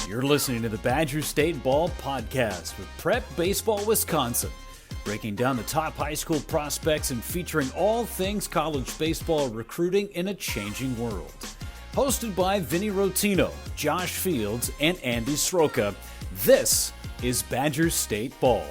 You're listening to the Badger State Ball Podcast with Prep Baseball Wisconsin, breaking down the top high school prospects and featuring all things college baseball recruiting in a changing world. Hosted by Vinny Rottino, Josh Fields, and Andy Sroka, this is Badger State Ball.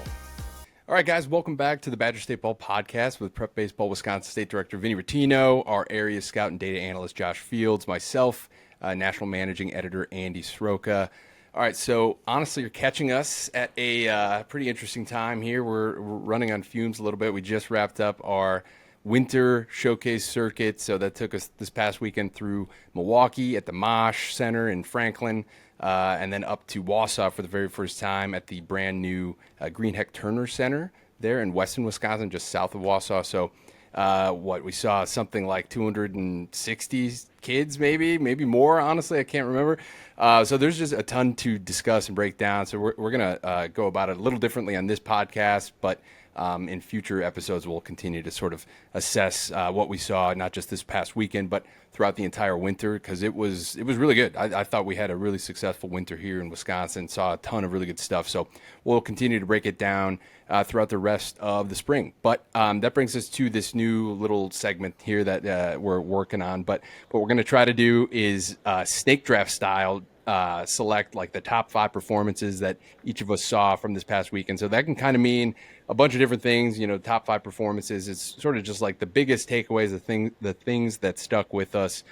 All right, guys, welcome back to the Badger State Ball Podcast with Prep Baseball Wisconsin State Director Vinny Rottino, our area scout and data analyst Josh Fields, myself, National Managing Editor Andy Sroka. All right, so honestly, you're catching us at a pretty interesting time here. We're running on fumes a little bit. We just wrapped up our winter showcase circuit, so that took us this past weekend through Milwaukee at the Mosh Center in Franklin, and then up to Wausau for the very first time at the brand new Greenheck Turner Center there in Weston, Wisconsin, just south of Wausau. So we saw something like 260 kids, maybe more, honestly, I can't remember. So there's just a ton to discuss and break down. So we're going to go about it a little differently on this podcast, but in future episodes, we'll continue to sort of assess what we saw, not just this past weekend, but throughout the entire winter, because it was really good. I thought we had a really successful winter here in Wisconsin, saw a ton of really good stuff. So we'll continue to break it down throughout the rest of the spring. But that brings us to this new little segment here that we're working on. But what we're going to try to do is snake draft style select like the top 5 performances that each of us saw from this past weekend. So that can kind of mean a bunch of different things, top 5 performances. It's sort of just like the biggest takeaways, the things that stuck with us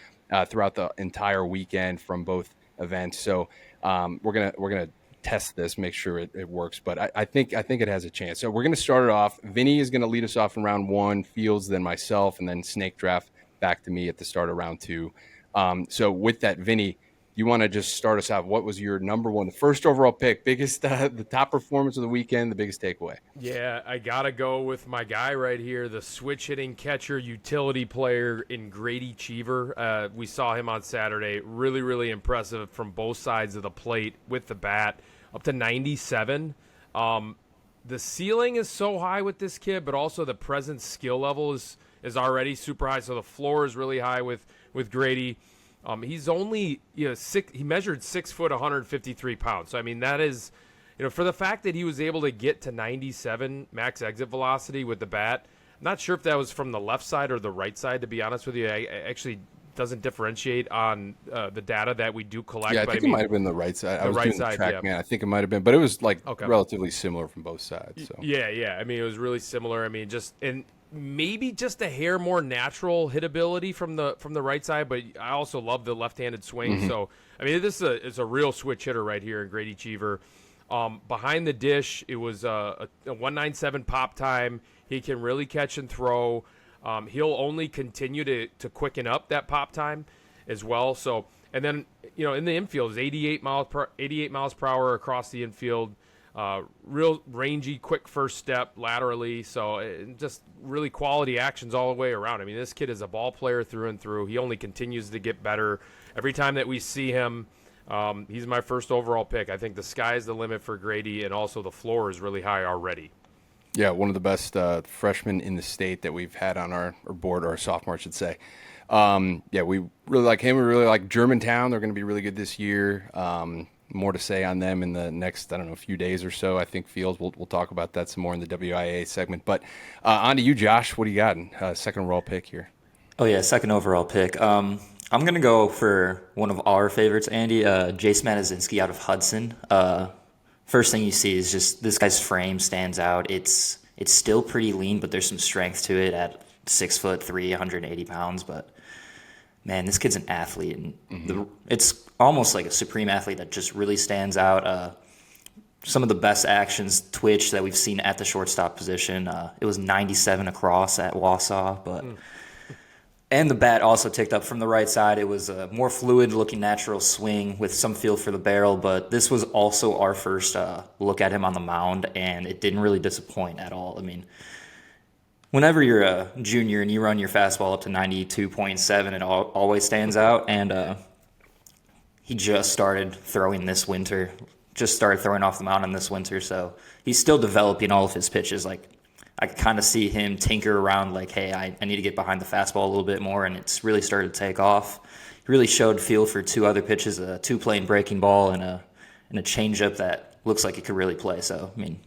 throughout the entire weekend from both events. So we're gonna test this, make sure it works. But I think it has a chance. So we're gonna start it off. Vinny is gonna lead us off in round 1, Fields, then myself, and then snake draft back to me at the start of round 2. So with that, Vinny, you want to just start us out? What was your number 1, the first overall pick, biggest, the top performance of the weekend, the biggest takeaway? Yeah, I got to go with my guy right here, the switch hitting catcher, utility player in Grady Cheever. We saw him on Saturday. Really, really impressive from both sides of the plate with the bat, up to 97. The ceiling is so high with this kid, but also the present skill level is already super high. So the floor is really high with Grady. He's only, he measured 6 foot, 153 pounds. So, I mean, that is, for the fact that he was able to get to 97 max exit velocity with the bat, I'm not sure if that was from the left side or the right side, to be honest with you. I actually doesn't differentiate on the data that we do collect. Yeah, I think it might have been the right side. I was right doing side, the track, yeah. man. I think it might have been, but it was relatively similar from both sides. So. Yeah. I mean, it was really similar. I mean, maybe just a hair more natural hitability from the right side, but I also love the left-handed swing. Mm-hmm. So, I mean, this is a real switch hitter right here in Grady Cheever. Behind the dish, it was a 197 pop time. He can really catch and throw. He'll only continue to quicken up that pop time as well. So, and then, in the infield is 88 miles per hour across the infield. Real rangy, quick first step laterally. So just really quality actions all the way around. I mean, this kid is a ball player through and through. He only continues to get better. Every time that we see him, he's my first overall pick. I think the sky's the limit for Grady, and also the floor is really high already. Yeah, one of the best freshmen in the state that we've had on our board, or sophomore, I should say. We really like him. We really like Germantown. They're going to be really good this year. More to say on them in the next, few days or so. I think Fields, we'll talk about that some more in the WIAA segment. But on to you, Josh. What do you got in second overall pick here? Oh, yeah, second overall pick. I'm going to go for one of our favorites, Andy, Jace Matazinski out of Hudson. First thing you see is just this guy's frame stands out. It's still pretty lean, but there's some strength to it at 6'3", 180 pounds. But, man, this kid's an athlete. And it's almost like a supreme athlete that just really stands out. Some of the best actions, twitch, that we've seen at the shortstop position. It was 97 across at Wausau. But and the bat also ticked up from the right side. It was a more fluid-looking natural swing with some feel for the barrel. But this was also our first look at him on the mound, and it didn't really disappoint at all. I mean, whenever you're a junior and you run your fastball up to 92.7, it always stands out. And he just started throwing this winter, just started throwing off the mound in this winter. So he's still developing all of his pitches. Like, I kind of see him tinker around like, hey, I need to get behind the fastball a little bit more, and it's really started to take off. He really showed feel for 2 other pitches, a 2-plane breaking ball and a and a changeup that looks like it could really play. So, I mean,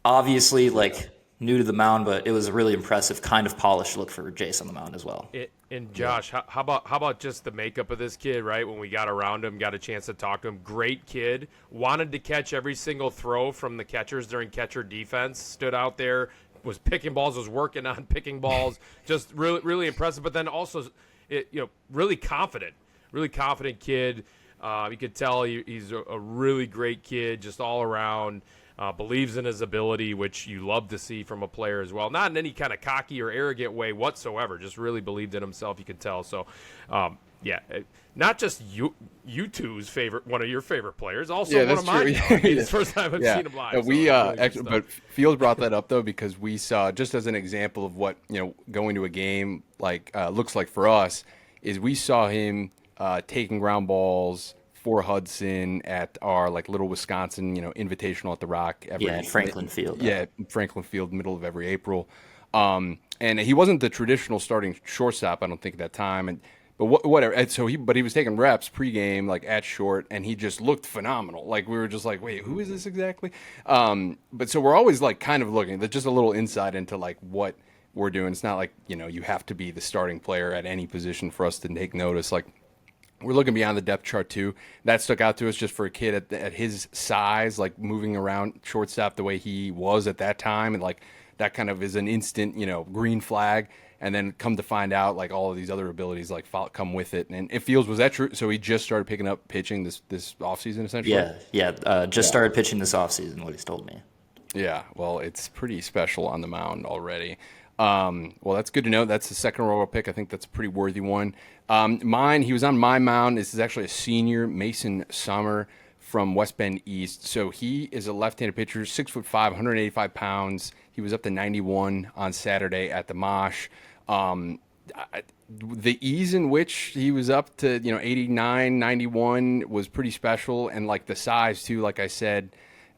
obviously, like, new to the mound, but it was a really impressive, kind of polished look for Jace on the mound as well. And Josh, how about just the makeup of this kid, right? When we got around him, got a chance to talk to him, great kid, wanted to catch every single throw from the catchers during catcher defense, stood out there, was picking balls, was working on picking balls, just really, really impressive. But then also, really confident kid. You could tell he's a really great kid, just all around. Believes in his ability, which you love to see from a player as well. Not in any kind of cocky or arrogant way whatsoever. Just really believed in himself, you could tell. So, not just you two's favorite, one of your favorite players, also one of mine. It's the first time I've seen him live. But Fields brought that up, though, because we saw, just as an example of what, going to a game looks like for us, is we saw him taking ground balls for Hudson at our Little Wisconsin, invitational at the Rock. Franklin Field. Yeah, Franklin Field, middle of every April. And he wasn't the traditional starting shortstop, I don't think, at that time. But whatever. And so he was taking reps pregame, at short, and he just looked phenomenal. We were just like, wait, who is this exactly? But so we're always kind of looking. That's just a little insight into what we're doing. It's not like you have to be the starting player at any position for us to take notice. We're looking beyond the depth chart, too. That stuck out to us just for a kid at his size, moving around shortstop the way he was at that time. And, that kind of is an instant, green flag. And then come to find out, all of these other abilities, come with it. And it feels, was that true? So he just started picking up pitching this offseason, essentially? Yeah. Started pitching this offseason, what he's told me. Yeah, well, it's pretty special on the mound already. Well, that's good to know. That's the second overall pick. I think that's a pretty worthy one. He was on my mound. This is actually a senior, Mason Sommer from West Bend East. So he is a left-handed pitcher, 6'5", 185 pounds. He was up to 91 on Saturday at the Mosh. The ease in which he was up to 89, 91 was pretty special, and the size too. Like I said,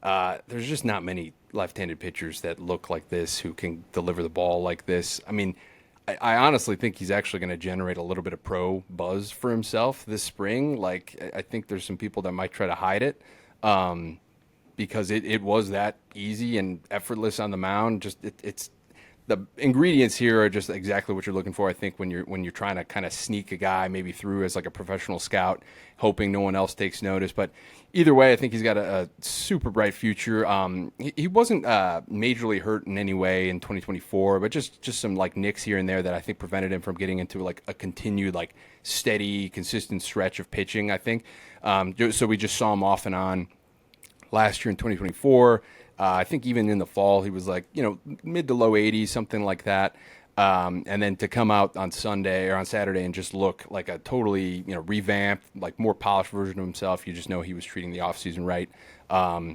there's just not many left-handed pitchers that look like this, who can deliver the ball like this. I mean, I honestly think he's actually going to generate a little bit of pro buzz for himself this spring. I think there's some people that might try to hide it, because it was that easy and effortless on the mound. Just it's the ingredients here are just exactly what you're looking for. I think when you're trying to kind of sneak a guy maybe through as a professional scout, hoping no one else takes notice. But either way, I think he's got a super bright future. He wasn't majorly hurt in any way in 2024, but just some nicks here and there that I think prevented him from getting into a continued steady, consistent stretch of pitching, I think. So we just saw him off and on last year in 2024. I think even in the fall, he was mid to low 80s, something like that. And then to come out on Sunday or on Saturday and just look like a totally, revamped, more polished version of himself. You just know he was treating the offseason right.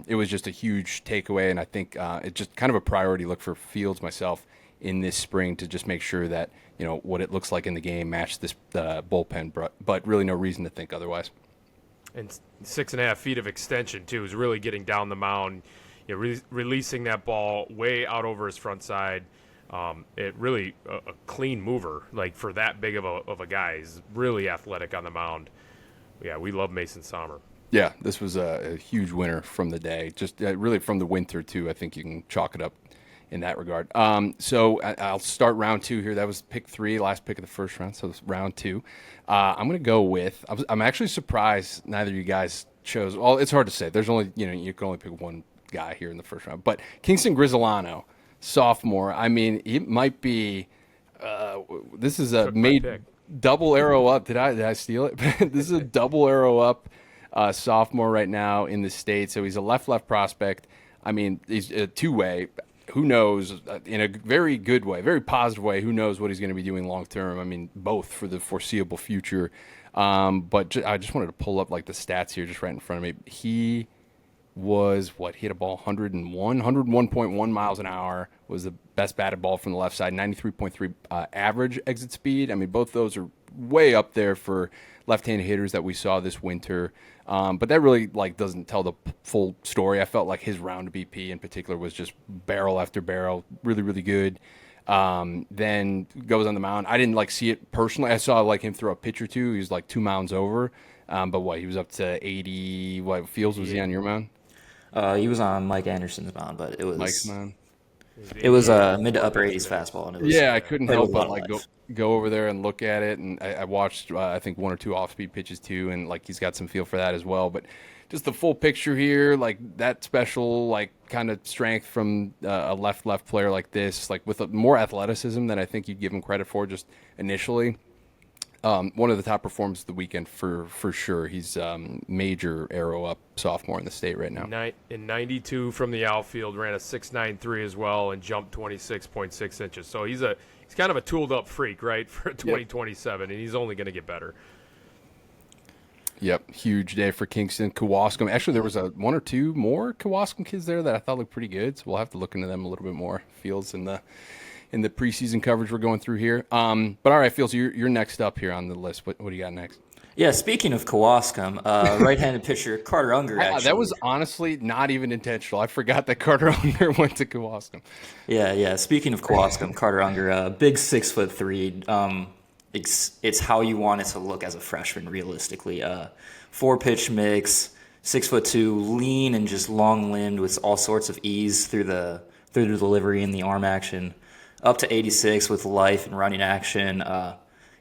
It was just a huge takeaway. And I think it's just kind of a priority look for Fields, myself, in this spring to just make sure that, what it looks like in the game matched this bullpen, but really no reason to think otherwise. And 6.5 feet of extension, too, is really getting down the mound. Releasing that ball way out over his front side. It really a clean mover, for that big of a guy. He's really athletic on the mound. Yeah, we love Mason Sommer. Yeah, this was a huge winner from the day. Just really from the winter, too. I think you can chalk it up in that regard. So I'll start round two here. That was pick 3, last pick of the first round. So it's round 2. I'm going to go with – I'm actually surprised neither of you guys chose – well, it's hard to say. There's only – you can only pick one guy here in the first round. But Kingston Grisolano, sophomore, I mean, it might be this is a made double arrow up. Did I steal it? This is a double arrow up sophomore right now in the state. So he's a left prospect. I mean, he's a two-way. Who knows, in a very good way, very positive way, who knows what he's going to be doing long term. I mean, both for the foreseeable future. But I just wanted to pull up the stats here just right in front of me. He was he hit a ball 101.1 miles an hour, was the best batted ball from the left side, 93.3 average exit speed. I mean, both those are way up there for left-handed hitters that we saw this winter. But that really doesn't tell the full story. I felt like his round BP in particular was just barrel after barrel, really, really good. Then goes on the mound. I didn't see it personally. I saw him throw a pitch or two. He was 2 mounds over. But what, he was up to 80. What fields was he on your mound? He was on Mike Anderson's mound, but Mike's mound. it was mid to upper 80s fastball, and it was Yeah, I couldn't played help with a lot but of like life. go over there and look at it, and I watched I think one or two off-speed pitches too, and like he's got some feel for that as well. But just the full picture here, like that special like kind of strength from a left player like this, like with more athleticism than I think you'd give him credit for just initially. One of the top performers of the weekend for sure. He's major arrow up sophomore in the state right now. In 92 from the outfield, ran a 6.93 as well, and jumped 26.6 inches. So he's kind of a tooled up freak, right, for 2027, and he's only going to get better. Yep, huge day for Kingston. Kewaskum. Actually, there was one or two more Kewaskum kids there that I thought looked pretty good, so we'll have to look into them a little bit more. Fields in the preseason coverage we're going through here. But all right, Fields, you're next up here on the list. What do you got next? Yeah, speaking of Kewaskum, right-handed pitcher Carter Unger. Actually, that was honestly not even intentional. I forgot that Carter Unger went to Kewaskum. Yeah. Speaking of Kewaskum, Carter Unger, big 6'3". It's how you want it to look as a freshman, realistically. 4-pitch mix, 6'2", lean and just long-limbed with all sorts of ease through the delivery and the arm action. Up to 86 with life and running action.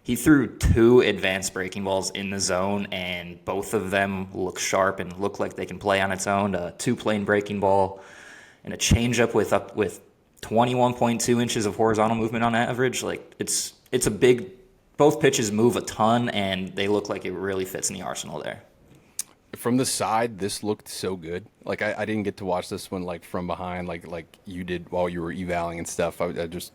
He threw 2 advanced breaking balls in the zone, and both of them look sharp and look like they can play on its own. 2 plain breaking ball and a changeup with 21.2 inches of horizontal movement on average. Like it's a big. Both pitches move a ton, and they look like it really fits in the arsenal there. From the side, this looked so good. Like I didn't get to watch this one like from behind, like you did while you were evaling and stuff. I just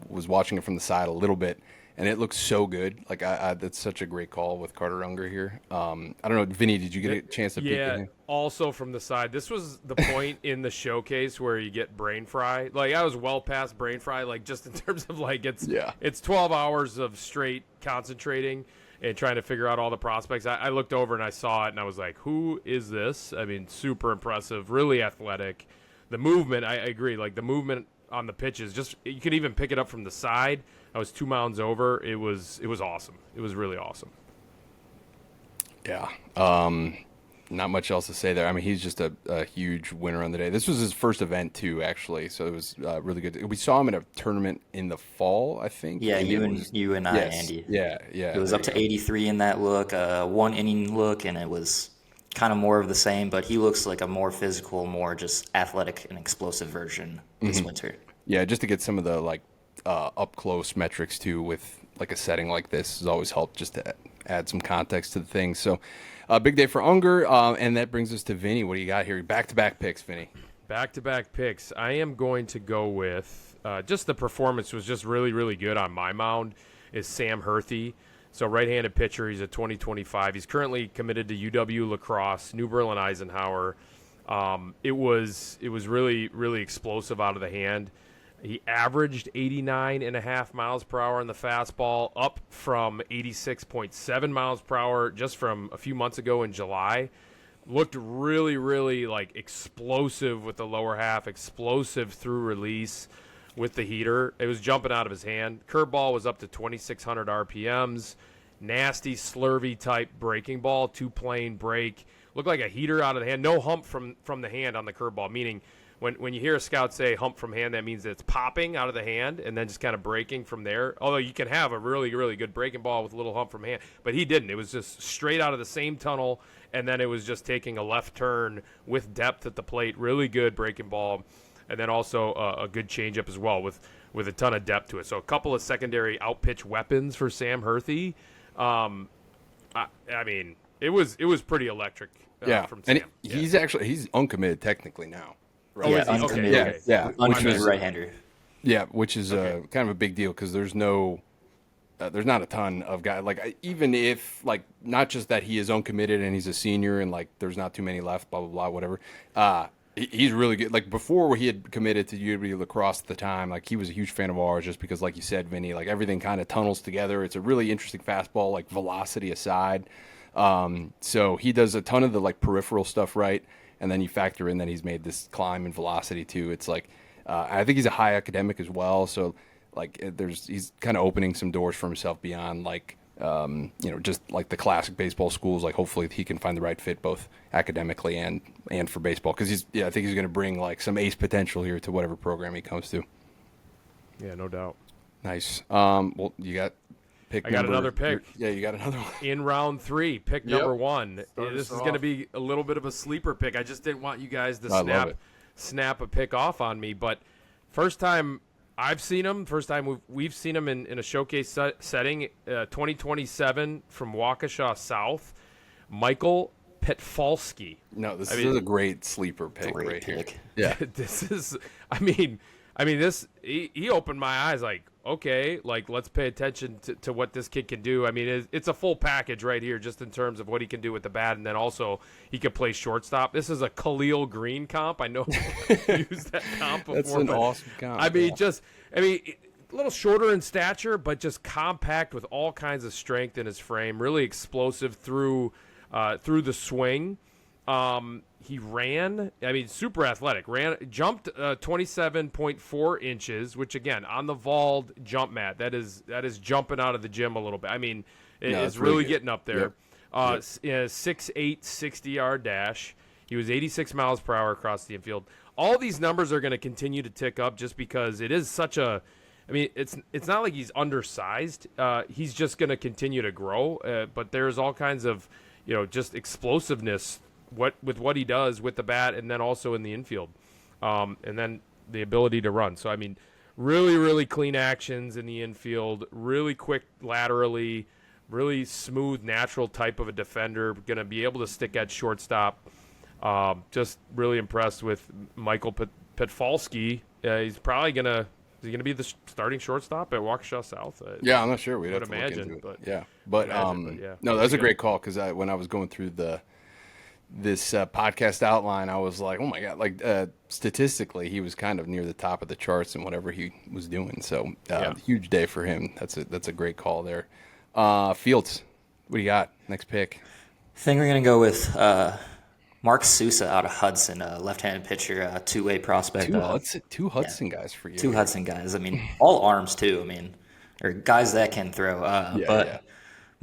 was watching it from the side a little bit, and it looked so good. Like that's such a great call with Carter Unger here. I don't know, Vinny, did you get a chance to peek at him? Also from the side. This was the point in the showcase where you get brain fry. Like I was well past brain fry, like just in terms of like it's 12 hours of straight concentrating and trying to figure out all the prospects. I looked over and I saw it and I was like, who is this? I mean, super impressive, really athletic. The movement, I agree, like the movement on the pitches, just you could even pick it up from the side. I was 2 mounds over. It was awesome. It was really awesome. Yeah. Not much else to say there. I mean, he's just a huge winner on the day. This was his first event, too, actually, so it was really good. We saw him in a tournament in the fall, I think. Yeah, you and I, yes. Andy. Yeah. It was up to 83 in that look, 1-inning look, and it was kind of more of the same, but he looks like a more physical, more just athletic and explosive version this winter. Yeah, just to get some of the, like, up-close metrics, too, with, like, a setting like this has always helped just to add some context to the thing. So, big day for Unger, and that brings us to Vinny. What do you got here? Back-to-back picks, Vinny. Back-to-back picks. I am going to go with just the performance was just really, really good on my mound is Sam Herthy. So right-handed pitcher. He's a 2025. He's currently committed to UW La Crosse, New Berlin Eisenhower. It was really, really explosive out of the hand. He averaged 89.5 miles per hour in the fastball, up from 86.7 miles per hour just from a few months ago in July. Looked really, really like explosive with the lower half, explosive through release with the heater. It was jumping out of his hand. Curveball was up to 2,600 RPMs. Nasty, slurvy type breaking ball, 2-plane break. Looked like a heater out of the hand. No hump from the hand on the curveball, meaning when you hear a scout say hump from hand, that means that it's popping out of the hand and then just kind of breaking from there. Although you can have a really, really good breaking ball with a little hump from hand. But he didn't. It was just straight out of the same tunnel, and then it was just taking a left turn with depth at the plate. Really good breaking ball. And then also a good changeup as well with a ton of depth to it. So a couple of secondary out-pitch weapons for Sam Herthy. I mean, it was pretty electric from Sam. And he's uncommitted technically now. Right? Yeah, uncommitted. Okay. Yeah. Uncommitted right-hander. Yeah, which is kind of a big deal because there's not a ton of guys. Like, even if, like, not just that he is uncommitted and he's a senior and, like, there's not too many left, blah, blah, blah, whatever. He's really good. Like, before he had committed to UW La Crosse at the time, like, he was a huge fan of ours just because, like you said, Vinny, like, everything kind of tunnels together. It's a really interesting fastball, like, velocity aside. So he does a ton of the, like, peripheral stuff right. And then you factor in that he's made this climb in velocity too. It's like, I think he's a high academic as well. So like he's kind of opening some doors for himself beyond like just like the classic baseball schools. Like hopefully he can find the right fit both academically and for baseball, because I think he's going to bring like some ace potential here to whatever program he comes to. Yeah, no doubt. Nice. Well, you got pick. I got another pick. Yeah, you got another one in round 3. Pick number 1. This is going to be a little bit of a sleeper pick. I just didn't want you guys to snap a pick off on me, but first time I've seen him, first time we've seen him in a showcase setting, 2027 from Waukesha South, Michael Petfalski. No, this is a great sleeper pick here. Yeah. This is, I mean, this, he opened my eyes like, okay, like let's pay attention to what this kid can do. I mean, it's a full package right here just in terms of what he can do with the bat, and then also he can play shortstop. This is a Khalil Green comp. I know I've used that comp before. That's an awesome comp. I mean, a little shorter in stature, but just compact with all kinds of strength in his frame, really explosive through the swing. He ran, super athletic, jumped 27.4 inches, which again, on the Vald jump mat, that is jumping out of the gym a little bit. I mean, it's really getting up there. Yep. 6'8", 60-yard dash. He was 86 miles per hour across the infield. All these numbers are going to continue to tick up just because it is such a, it's not like he's undersized. He's just going to continue to grow. But there's all kinds of, just explosiveness with what he does with the bat, and then also in the infield, and then the ability to run. So really, really clean actions in the infield, really quick laterally, really smooth, natural type of a defender. Going to be able to stick at shortstop. Just really impressed with Michael Petfalski. He's probably gonna be the starting shortstop at Waukesha South? Yeah, I'm not sure. We'd have to imagine, look into it. But no, that's a great call, because when I was going through this podcast outline, I was like, oh my god, like statistically, he was kind of near the top of the charts in whatever he was doing. So huge day for him. That's a great call there. Fields, what do you got? Next pick. I think we're gonna go with Mark Sousa out of Hudson, a left-handed pitcher, two-way prospect. Two Hudson guys for you. Two Hudson guys. All arms too. Or guys that can throw.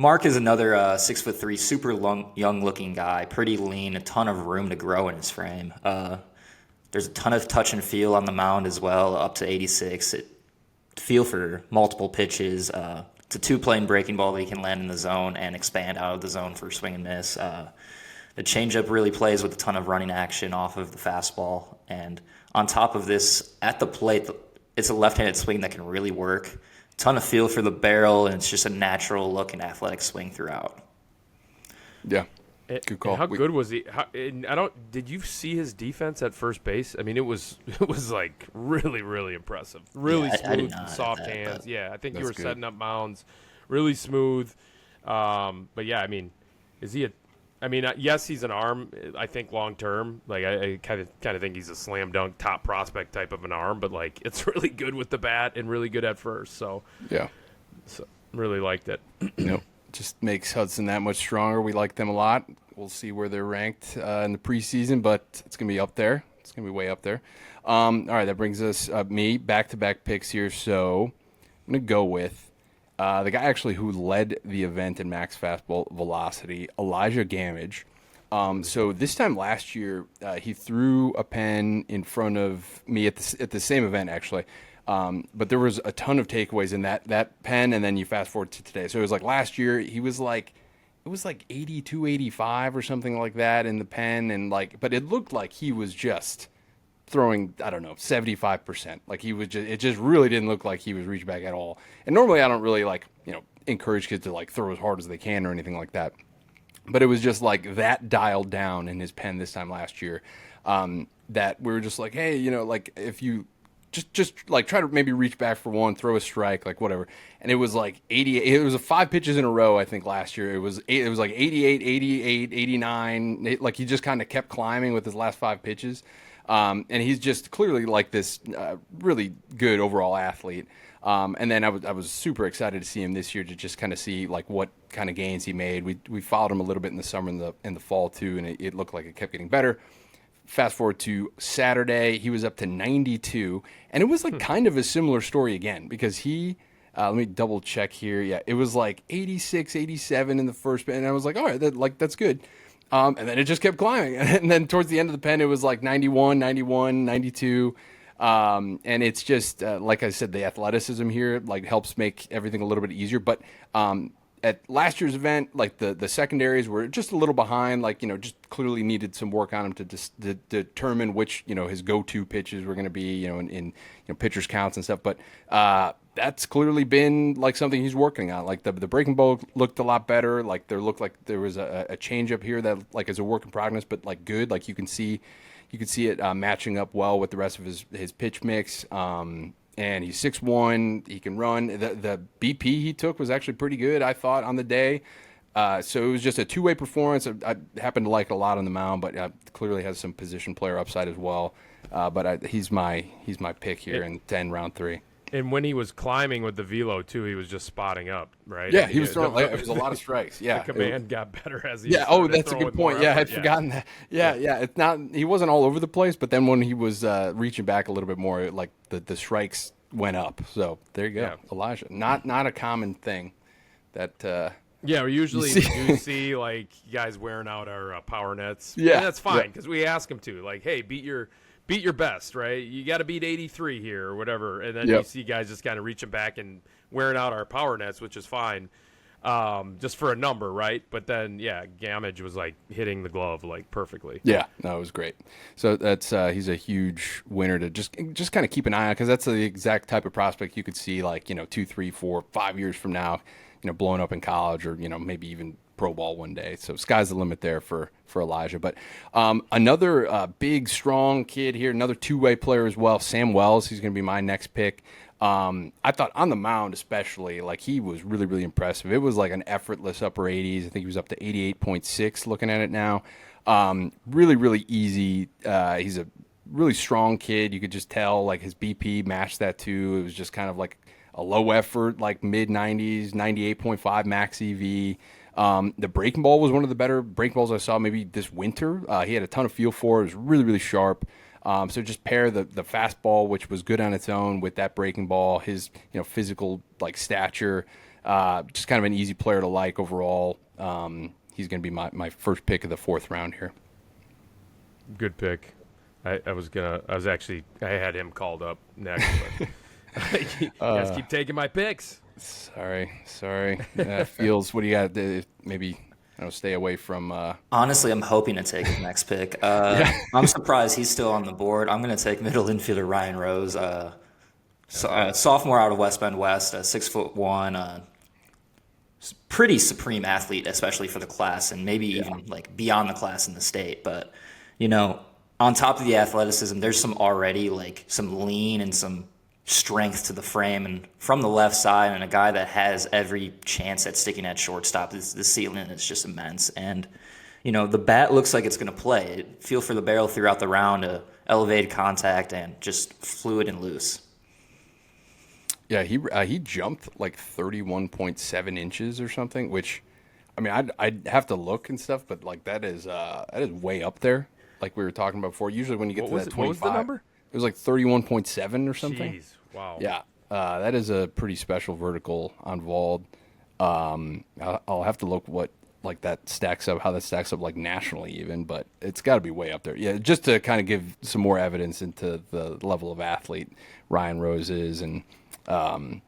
Mark is another 6'3", super young-looking guy, pretty lean, a ton of room to grow in his frame. There's a ton of touch and feel on the mound as well, up to 86. Feel for multiple pitches. It's a two-plane breaking ball that he can land in the zone and expand out of the zone for swing and miss. The changeup really plays with a ton of running action off of the fastball. And on top of this, at the plate, it's a left-handed swing that can really work. Ton of feel for the barrel, and it's just a natural look and athletic swing throughout. Yeah, good call. How good was he? Did you see his defense at first base? It was like really, really impressive. Really smooth, soft hands. Yeah, I think you were setting up mounds, really smooth. But yeah, is he yes, he's an arm. I think long term, like I kind of think he's a slam dunk top prospect type of an arm, but like it's really good with the bat and really good at first. So really liked it. Just makes Hudson that much stronger. We like them a lot. We'll see where they're ranked in the preseason, but it's gonna be up there. It's gonna be way up there. All right, that brings us me back-to-back picks here. So I'm gonna go with the guy actually who led the event in max fastball velocity, Elijah Gamage. So this time last year, he threw a pen in front of me at the same event, actually. But there was a ton of takeaways in that pen, and then you fast forward to today. So it was like last year, it was like 82, 85 or something like that in the pen, and but it looked like he was just throwing, 75%. Like it just really didn't look like he was reach back at all. And normally I don't really encourage kids to throw as hard as they can or anything like that. But it was just like that dialed down in his pen this time last year, that we were just like, hey, if you just try to maybe reach back for one, throw a strike, whatever. And it was like 88. It was 5 pitches in a row, I think, last year. It was like 88, 88, 89. He just kind of kept climbing with his last 5 pitches. And he's just clearly this really good overall athlete. And then I was super excited to see him this year, to just kind of see what kind of gains he made. We followed him a little bit in the summer and in the fall too, and it looked like it kept getting better. Fast forward to Saturday, he was up to 92, and it was kind of a similar story again, because he Let me double check here. Yeah, it was like 86, 87 in the first, and I was like, all right, that's good. And then it just kept climbing. And then towards the end of the pen, it was like 91, 91, 92. And it's just, like I said, the athleticism here like helps make everything a little bit easier. But at last year's event, like the secondaries were just a little behind, like, just clearly needed some work on him to determine which, his go-to pitches were going to be, in pitchers counts and stuff. But that's clearly been like something he's working on. Like the breaking ball looked a lot better. Like there looked like there was a change up here that like is a work in progress, but like good. Like you can see it matching up well with the rest of his pitch mix. And he's 6'1", he can run. The BP he took was actually pretty good, I thought, on the day. So it was just a two-way performance. I happen to like it a lot on the mound, but clearly has some position player upside as well. But he's my pick here in 10, round 3. And when he was climbing with the velo too, he was just spotting up, right? Yeah, he was throwing. It was a lot of strikes. Yeah, the command got better as he. Yeah. Oh, that's a good point. Yeah, I had forgotten that. Yeah. It's not. He wasn't all over the place, but then when he was reaching back a little bit more, like the strikes went up. So there you go, yeah. Elijah. Not a common thing. That. Yeah, we usually do see like guys wearing out our power nets. Yeah, and that's fine because we ask them to. Like, hey, beat your best, right? You got to beat 83 here or whatever. And then you see guys just kind of reaching back and wearing out our power nets, which is fine, just for a number, right? But then, Gamage was like hitting the glove like perfectly. Yeah, no, it was great. So that's he's a huge winner to just kind of keep an eye on because that's the exact type of prospect you could see like 2, 3, 4, 5 years from now, blowing up in college or maybe even pro ball one day. So sky's the limit there for Elijah. But another big, strong kid here, another two-way player as well, Sam Wells. He's going to be my next pick. I thought on the mound especially, like he was really, really impressive. It was like an effortless upper 80s. I think he was up to 88.6 looking at it now. Really, really easy. He's a really strong kid. You could just tell like his BP matched that too. It was just kind of like a low effort, like mid-90s, 98.5 max EV. The breaking ball was one of the better breaking balls I saw maybe this winter. He had a ton of feel for it. It was really, really sharp. So just pair the fastball, which was good on its own, with that breaking ball, his physical like stature, just kind of an easy player to like overall. He's going to be my first pick of the 4th round here. Good pick. I had him called up next. But you guys keep taking my picks. Sorry. Fields, what do you got? Maybe stay away from. Honestly, I'm hoping to take his next pick. I'm surprised he's still on the board. I'm going to take middle infielder Ryan Rose, sophomore out of West Bend West, 6'1", pretty supreme athlete, especially for the class, and maybe even like beyond the class in the state. But on top of the athleticism, there's some lean and some strength to the frame, and from the left side, and a guy that has every chance at sticking at shortstop. The ceiling is just immense, and the bat looks like it's going to play. Feel for the barrel throughout the round, elevated contact, and just fluid and loose. Yeah, he jumped like 31.7 inches or something, which, I mean, I'd have to look and stuff, but like that is way up there. Like we were talking about before. Usually when you get to that 25, what was the number? It was like 31.7 or something. Jeez, wow. Yeah, that is a pretty special vertical on Vald. I'll have to look what like that stacks up, how that stacks up like nationally even, but it's got to be way up there. Yeah, just to kind of give some more evidence into the level of athlete Ryan Rose is, and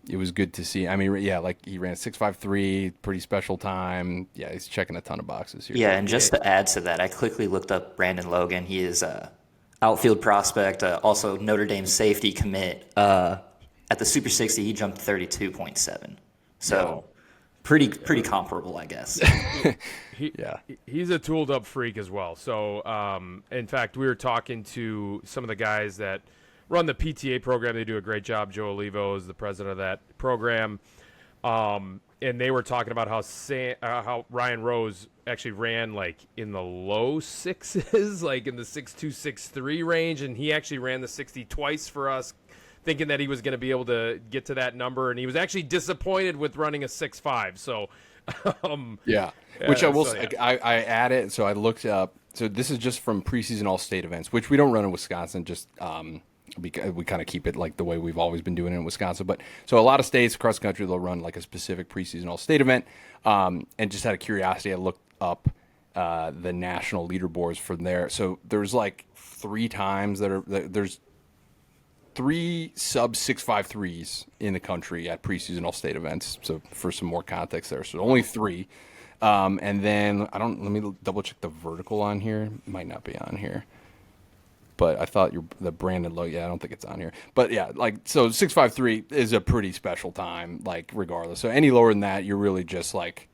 it was good to see. I mean, like he ran 6.53, pretty special time. Yeah, he's checking a ton of boxes here. Yeah, and just to add to that, I quickly looked up Brandon Logan. He is outfield prospect, also Notre Dame safety commit. At the Super 60, he jumped 32.7. So pretty comparable, I guess. He's a tooled up freak as well. So, in fact, we were talking to some of the guys that run the PTA program. They do a great job. Joe Olivo is the president of that program. And they were talking about how Ryan Rose actually ran like in the low 6s, like in the 6.2, 6.3 range, and he actually ran the 60 twice for us, thinking that he was going to be able to get to that number, and he was actually disappointed with running a 6.5. So, which I will say, I added it, so I looked up. So this is just from preseason all-state events, which we don't run in Wisconsin, just because we kind of keep it like the way we've always been doing it in Wisconsin. But so a lot of states across the country, they'll run like a specific preseason all-state event. And just out of curiosity, I looked up the national leaderboards from there. So there's like 3 times there's 3 sub 6.53s in the country at preseason all-state events. So for some more context there, so only 3. And then let me double check the vertical on here. It might not be on here. But I thought the branded logo. Yeah, I don't think it's on here. But yeah, like so, 6.53 is a pretty special time. Like regardless, so any lower than that, you're really just like,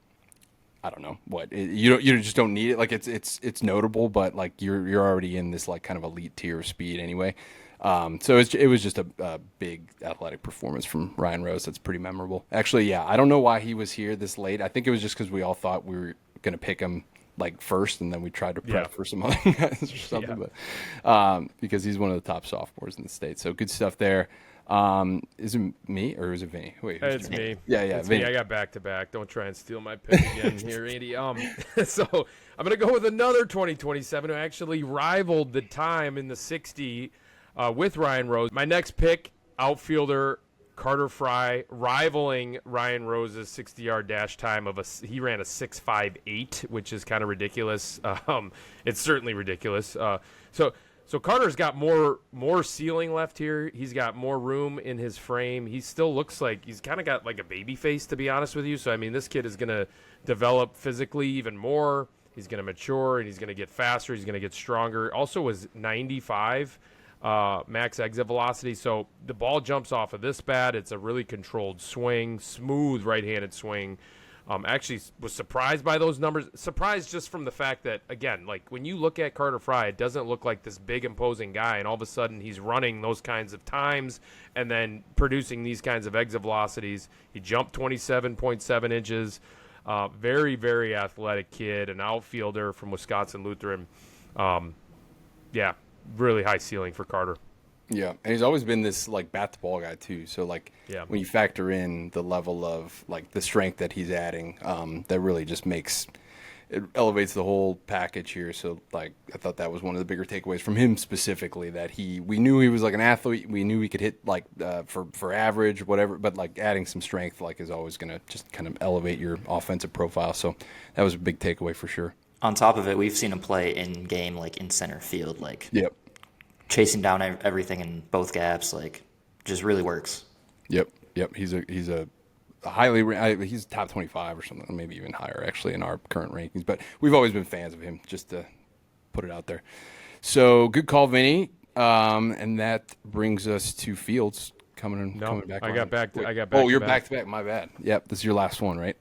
I don't know what you just don't need it. Like it's notable, but like you're already in this like kind of elite tier of speed anyway. So it was just a big athletic performance from Ryan Rose. That's pretty memorable. Actually, yeah, I don't know why he was here this late. I think it was just because we all thought we were going to pick him like first, and then we tried to prep for some other guys or something. But because he's one of the top sophomores in the state, so good stuff there. Is it me or is it Vinny? Wait, it's me. Yeah, it's Vinny. me. I got back to back. Don't try and steal my pick again here, Andy. So I'm gonna go with another 2027 who actually rivaled the time in the 60 with Ryan Rose. My next pick, outfielder Carter Fry, rivaling Ryan Rose's 60-yard dash time he ran a 6.58, which is kind of ridiculous. It's certainly ridiculous. So Carter's got more ceiling left here. He's got more room in his frame. He still looks like he's kind of got like a baby face, to be honest with you. So I mean, this kid is going to develop physically even more. He's going to mature and he's going to get faster. He's going to get stronger. Also was 95. Max exit velocity. So the ball jumps off of this bat. It's a really controlled swing, smooth right-handed swing. Actually was surprised by those numbers. Surprised just from the fact that, again, like when you look at Carter Fry, it doesn't look like this big imposing guy, and all of a sudden he's running those kinds of times and then producing these kinds of exit velocities. He jumped 27.7 inches. Very, very athletic kid, an outfielder from Wisconsin Lutheran. Really high ceiling for Carter. Yeah, and he's always been this like bat the ball guy too. So like when you factor in the level of like the strength that he's adding, that really just elevates the whole package here. So like I thought that was one of the bigger takeaways from him specifically, that we knew he was like an athlete. We knew he could hit like for average, whatever, but like adding some strength like is always going to just kind of elevate your offensive profile. So that was a big takeaway for sure. On top of it, we've seen him play in game, like in center field, like chasing down everything in both gaps, like just really works. Yep. He's a highly he's top 25 or something, maybe even higher actually in our current rankings. But we've always been fans of him, just to put it out there. So good call, Vinny. And that brings us to Fields coming back. I got back. Oh, you're back to back. My bad. Yep, this is your last one, right?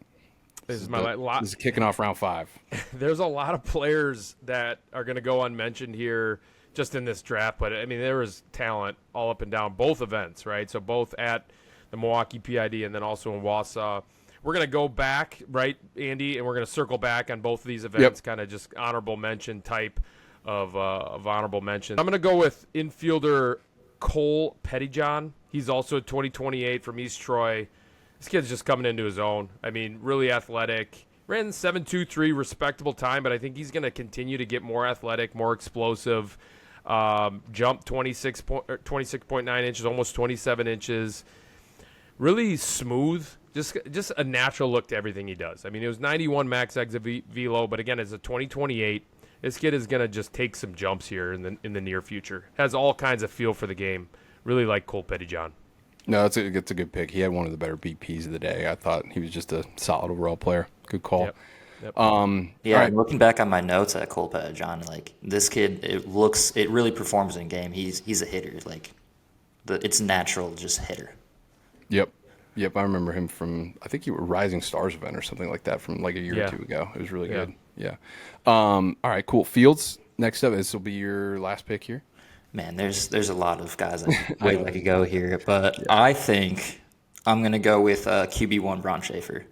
This is my last. This is kicking off round 5. There's a lot of players that are going to go unmentioned here just in this draft, but I mean there was talent all up and down both events, right? So both at the Milwaukee PID and then also in Wausau. We're going to go back, right, Andy, and we're going to circle back on both of these events, kind of just honorable mention type of honorable mention. I'm going to go with infielder Cole Pettyjohn. He's also 2028 from East Troy. This kid's just coming into his own. I mean, really athletic. Ran 7.23, respectable time, but I think he's going to continue to get more athletic, more explosive. Jumped 26.9 inches, almost 27 inches. Really smooth. Just a natural look to everything he does. I mean, it was 91 max exit velo, but again, as a 2028, this kid is going to just take some jumps here in the near future. Has all kinds of feel for the game. Really like Cole Pettyjohn. No, it's a good pick. He had one of the better BPs of the day. I thought he was just a solid overall player. Good call. Yep. Right. Looking back on my notes at Cole Pettyjohn, like this kid, it really performs in game. He's a hitter. Like it's natural, just hitter. Yep. I remember him from, I think he was Rising Stars event or something like that from like a year or two ago. It was really good. Yeah. All right, cool. Fields, next up. This will be your last pick here. Man, there's a lot of guys I could go here, but I think I'm going to go with QB1 Ron Schaefer.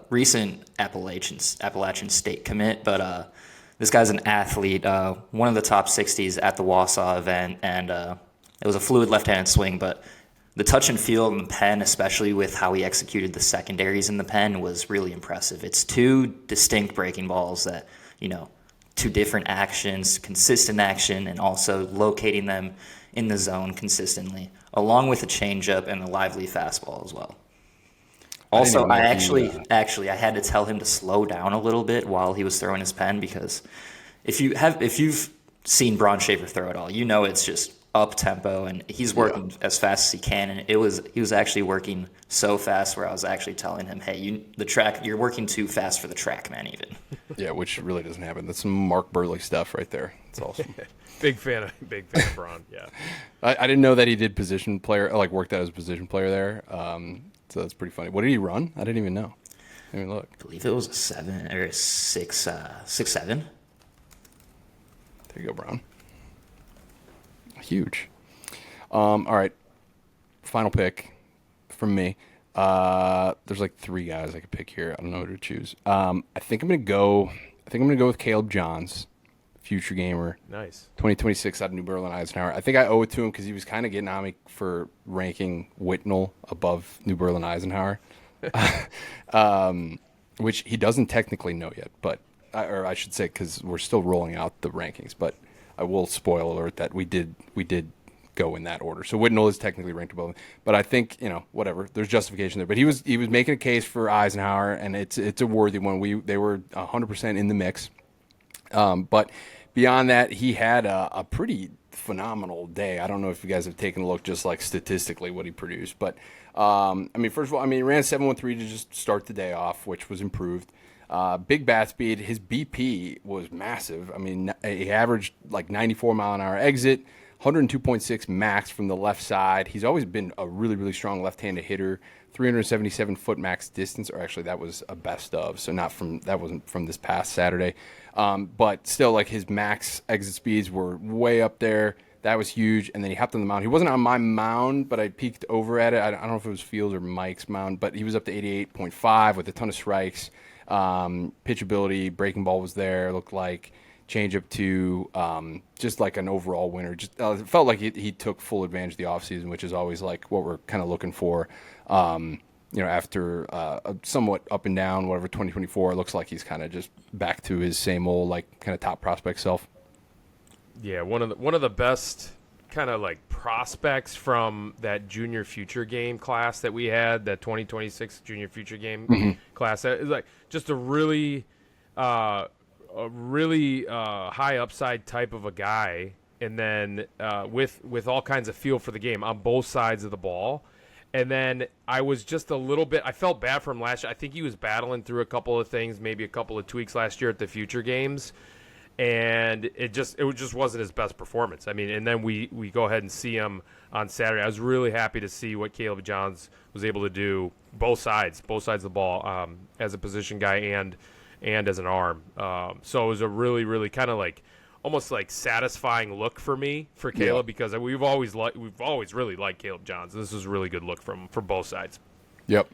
Recent Appalachian State commit, but this guy's an athlete, one of the top 60s at the Wausau event, and it was a fluid left-handed swing, but the touch and feel in the pen, especially with how he executed the secondaries in the pen, was really impressive. It's 2 distinct breaking balls that, to different actions, consistent action, and also locating them in the zone consistently, along with a changeup and a lively fastball as well. Also, I I had to tell him to slow down a little bit while he was throwing his pen, because if you've seen Braun Schaefer throw at all, you know it's just up tempo, and he's working as fast as he can. And he was actually working so fast where I was actually telling him, "Hey, you're working too fast for the track, man." Even. Yeah, which really doesn't happen. That's some Mark Burley stuff right there. It's awesome. Big fan of Braun. Yeah. I didn't know that he did position player, like worked out as a position player there. So that's pretty funny. What did he run? I didn't even know. I mean, look. I believe it was a 7 or 6.7. There you go, Brown. Huge. All right. Final pick from me. There's like 3 guys I could pick here. I don't know who to choose. I think I'm gonna go with Caleb Johns, future gamer. Nice. 2026 out of New Berlin Eisenhower. I think I owe it to him because he was kind of getting on me for ranking Whitnell above New Berlin Eisenhower, which he doesn't technically know yet, but or I should say, because we're still rolling out the rankings. But I will spoil alert that we did go in that order. So Whitnell is technically ranked above him, but I think, whatever, there's justification there. But he was making a case for Eisenhower, and it's a worthy one. They were 100% in the mix. But beyond that, he had a pretty phenomenal day. I don't know if you guys have taken a look just like statistically what he produced. But, first of all, he ran 7.13 to just start the day off, which was improved. Big bat speed. His BP was massive. He averaged like 94 mile an hour exit, 102.6 max from the left side. He's always been a really, really strong left-handed hitter. 377 foot max distance, or actually that was a best of, so that wasn't from this past Saturday. But still, like, his max exit speeds were way up there. That was huge. And then he hopped on the mound. He wasn't on my mound, but I peeked over at it. I don't know if it was Fields or Mike's mound, but he was up to 88.5 with a ton of strikes. Pitchability, breaking ball was there. Looked like changeup too. Just like an overall winner. Just it felt like he took full advantage of the offseason, which is always like what we're kind of looking for. After a somewhat up and down, whatever, 2024, it looks like he's kind of just back to his same old, like, kind of top prospect self. Yeah, one of the best kind of like prospects from that junior future game class that we had, that 2026 junior future game class. It was like just a really high upside type of a guy, and then with all kinds of feel for the game on both sides of the ball. And then I was just a little bit – I felt bad for him last year. I think he was battling through a couple of things, maybe a couple of tweaks last year at the future games, and it just wasn't his best performance. And then we go ahead and see him on Saturday. I was really happy to see what Caleb Johns was able to do, both sides of the ball, as a position guy and as an arm. So it was a really, really kind of like – almost like satisfying look for me for Caleb, because we've always really liked Caleb Johns. This is a really good look from both sides. Yep.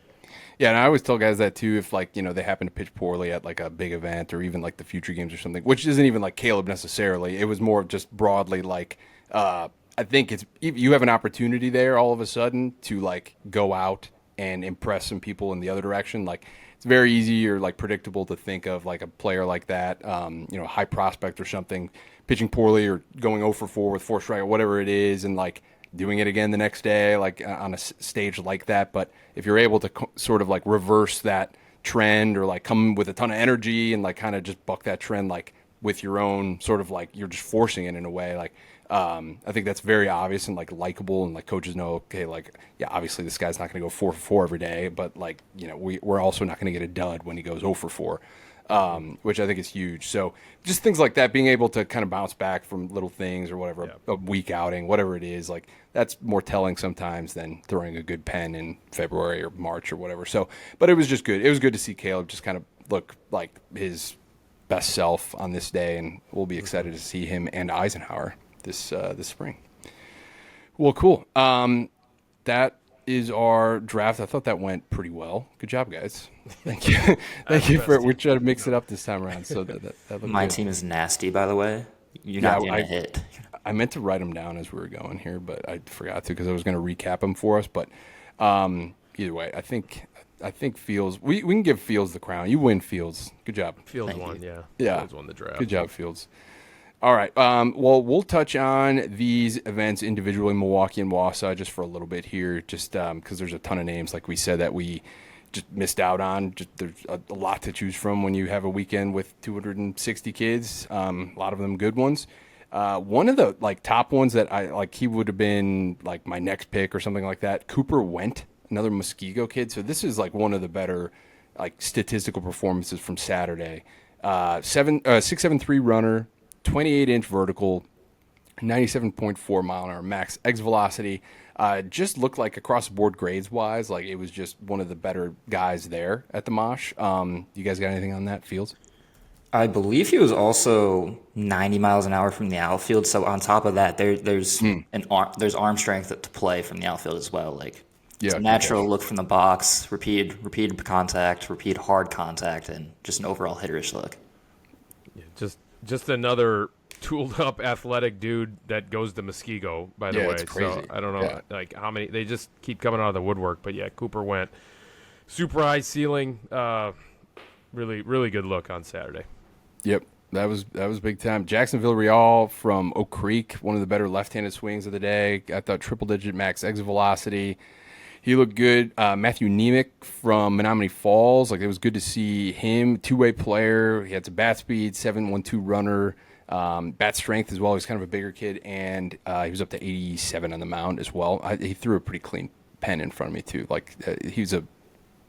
Yeah, and I always tell guys that too, if they happen to pitch poorly at like a big event or even like the future games or something, which isn't even like Caleb necessarily. It was more just broadly like I think you have an opportunity there all of a sudden to like go out and impress some people in the other direction. Like, it's very easy or like predictable to think of like a player like that, high prospect or something, pitching poorly or going 0 for 4 with 4 strike or whatever it is, and like doing it again the next day, like on a stage like that. But if you're able to sort of like reverse that trend or like come with a ton of energy and like kind of just buck that trend, like with your own sort of like you're just forcing it in a way, like I think that's very obvious and like likable, and like coaches know, okay, like, yeah, obviously this guy's not going to go 4 for 4 every day, but like, we're also not going to get a dud when he goes 0 for 4, which I think is huge. So just things like that, being able to kind of bounce back from little things or whatever, a week outing, whatever it is, like that's more telling sometimes than throwing a good pen in February or March or whatever. So, but it was just good. It was good to see Caleb just kind of look like his best self on this day, and we'll be excited to see him and Eisenhower this spring. Well, cool. That is our draft. I thought that went pretty well. Good job, guys. Thank you. Thank you for. We're trying to mix it up this time around. So that my good. Team is nasty, by the way. You're not going to hit. I meant to write them down as we were going here, but I forgot to because I was going to recap them for us. But either way, I think I think Fields. We can give Fields the crown. You win, Fields. Good job. Fields Thank won, you. Yeah. Fields won the draft. Good job, Fields. All right. Well, we'll touch on these events individually, Milwaukee and Wausau, just for a little bit here, just because there's a ton of names, like we said, that we just missed out on. Just there's a lot to choose from when you have a weekend with 260 kids. A lot of them good ones. One of the top ones that I like, he would have been like my next pick or something like that. Cooper Went, another Muskego kid. So this is like one of the better statistical performances from Saturday. 6'7" runner. 28-inch vertical, 97.4 mile an hour max exit velocity. Just looked like across the board grades wise, like it was just one of the better guys there at the Mosh. You guys got anything on that, Fields? I believe he was also 90 miles an hour from the outfield. So on top of that, there's there's arm strength to play from the outfield as well. Like it's a natural look from the box, repeated contact, repeat hard contact, and just an overall hitterish look. Yeah, just another tooled up athletic dude that goes to Muskego, by the way. It's crazy. So I don't know how many, they just keep coming out of the woodwork, but yeah, Cooper Went super high ceiling, really, really good look on Saturday. Yep. That was big time. Jacksonville Real from Oak Creek, one of the better left-handed swings of the day. I thought triple-digit max exit velocity. He looked good. Matthew Nemec from Menominee Falls, it was good to see him. Two-way player. He had some bat speed, 7.12 runner, bat strength as well. He's kind of a bigger kid, and he was up to 87 on the mound as well. He threw a pretty clean pen in front of me too. He was a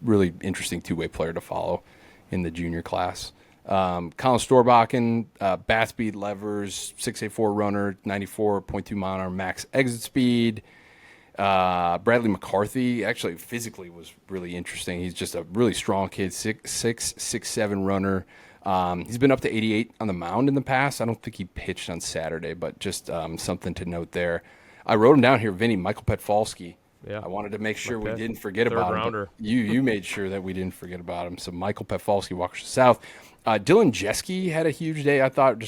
really interesting two-way player to follow in the junior class. Colin Storbakken, bat speed, levers, 6'4" runner, 94.2 mile an hour max exit speed. Bradley McCarthy actually physically was really interesting. He's just a really strong kid, 6'7" runner. He's been up to 88 on the mound in the past. I don't think he pitched on Saturday, but just something to note there. I wrote him down here, Vinny, Michael Petfalski. Yeah. I wanted to make sure we didn't forget about him. You made sure that we didn't forget about him. So Michael Petfalski, Waukesha South. Dylan Jeske had a huge day. I thought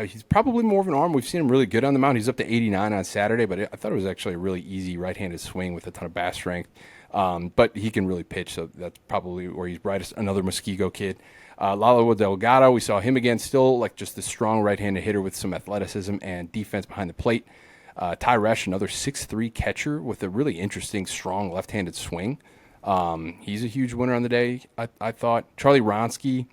he's probably more of an arm. We've seen him really good on the mound. He's up to 89 on Saturday, but I thought it was actually a really easy right-handed swing with a ton of bat strength. But he can really pitch, so that's probably where he's brightest. Another Muskego kid. Lalo Delgado, we saw him again, still just a strong right-handed hitter with some athleticism and defense behind the plate. Ty Resch, another 6'3" catcher with a really interesting, strong left-handed swing. He's a huge winner on the day, I thought. Charlie Ronsky,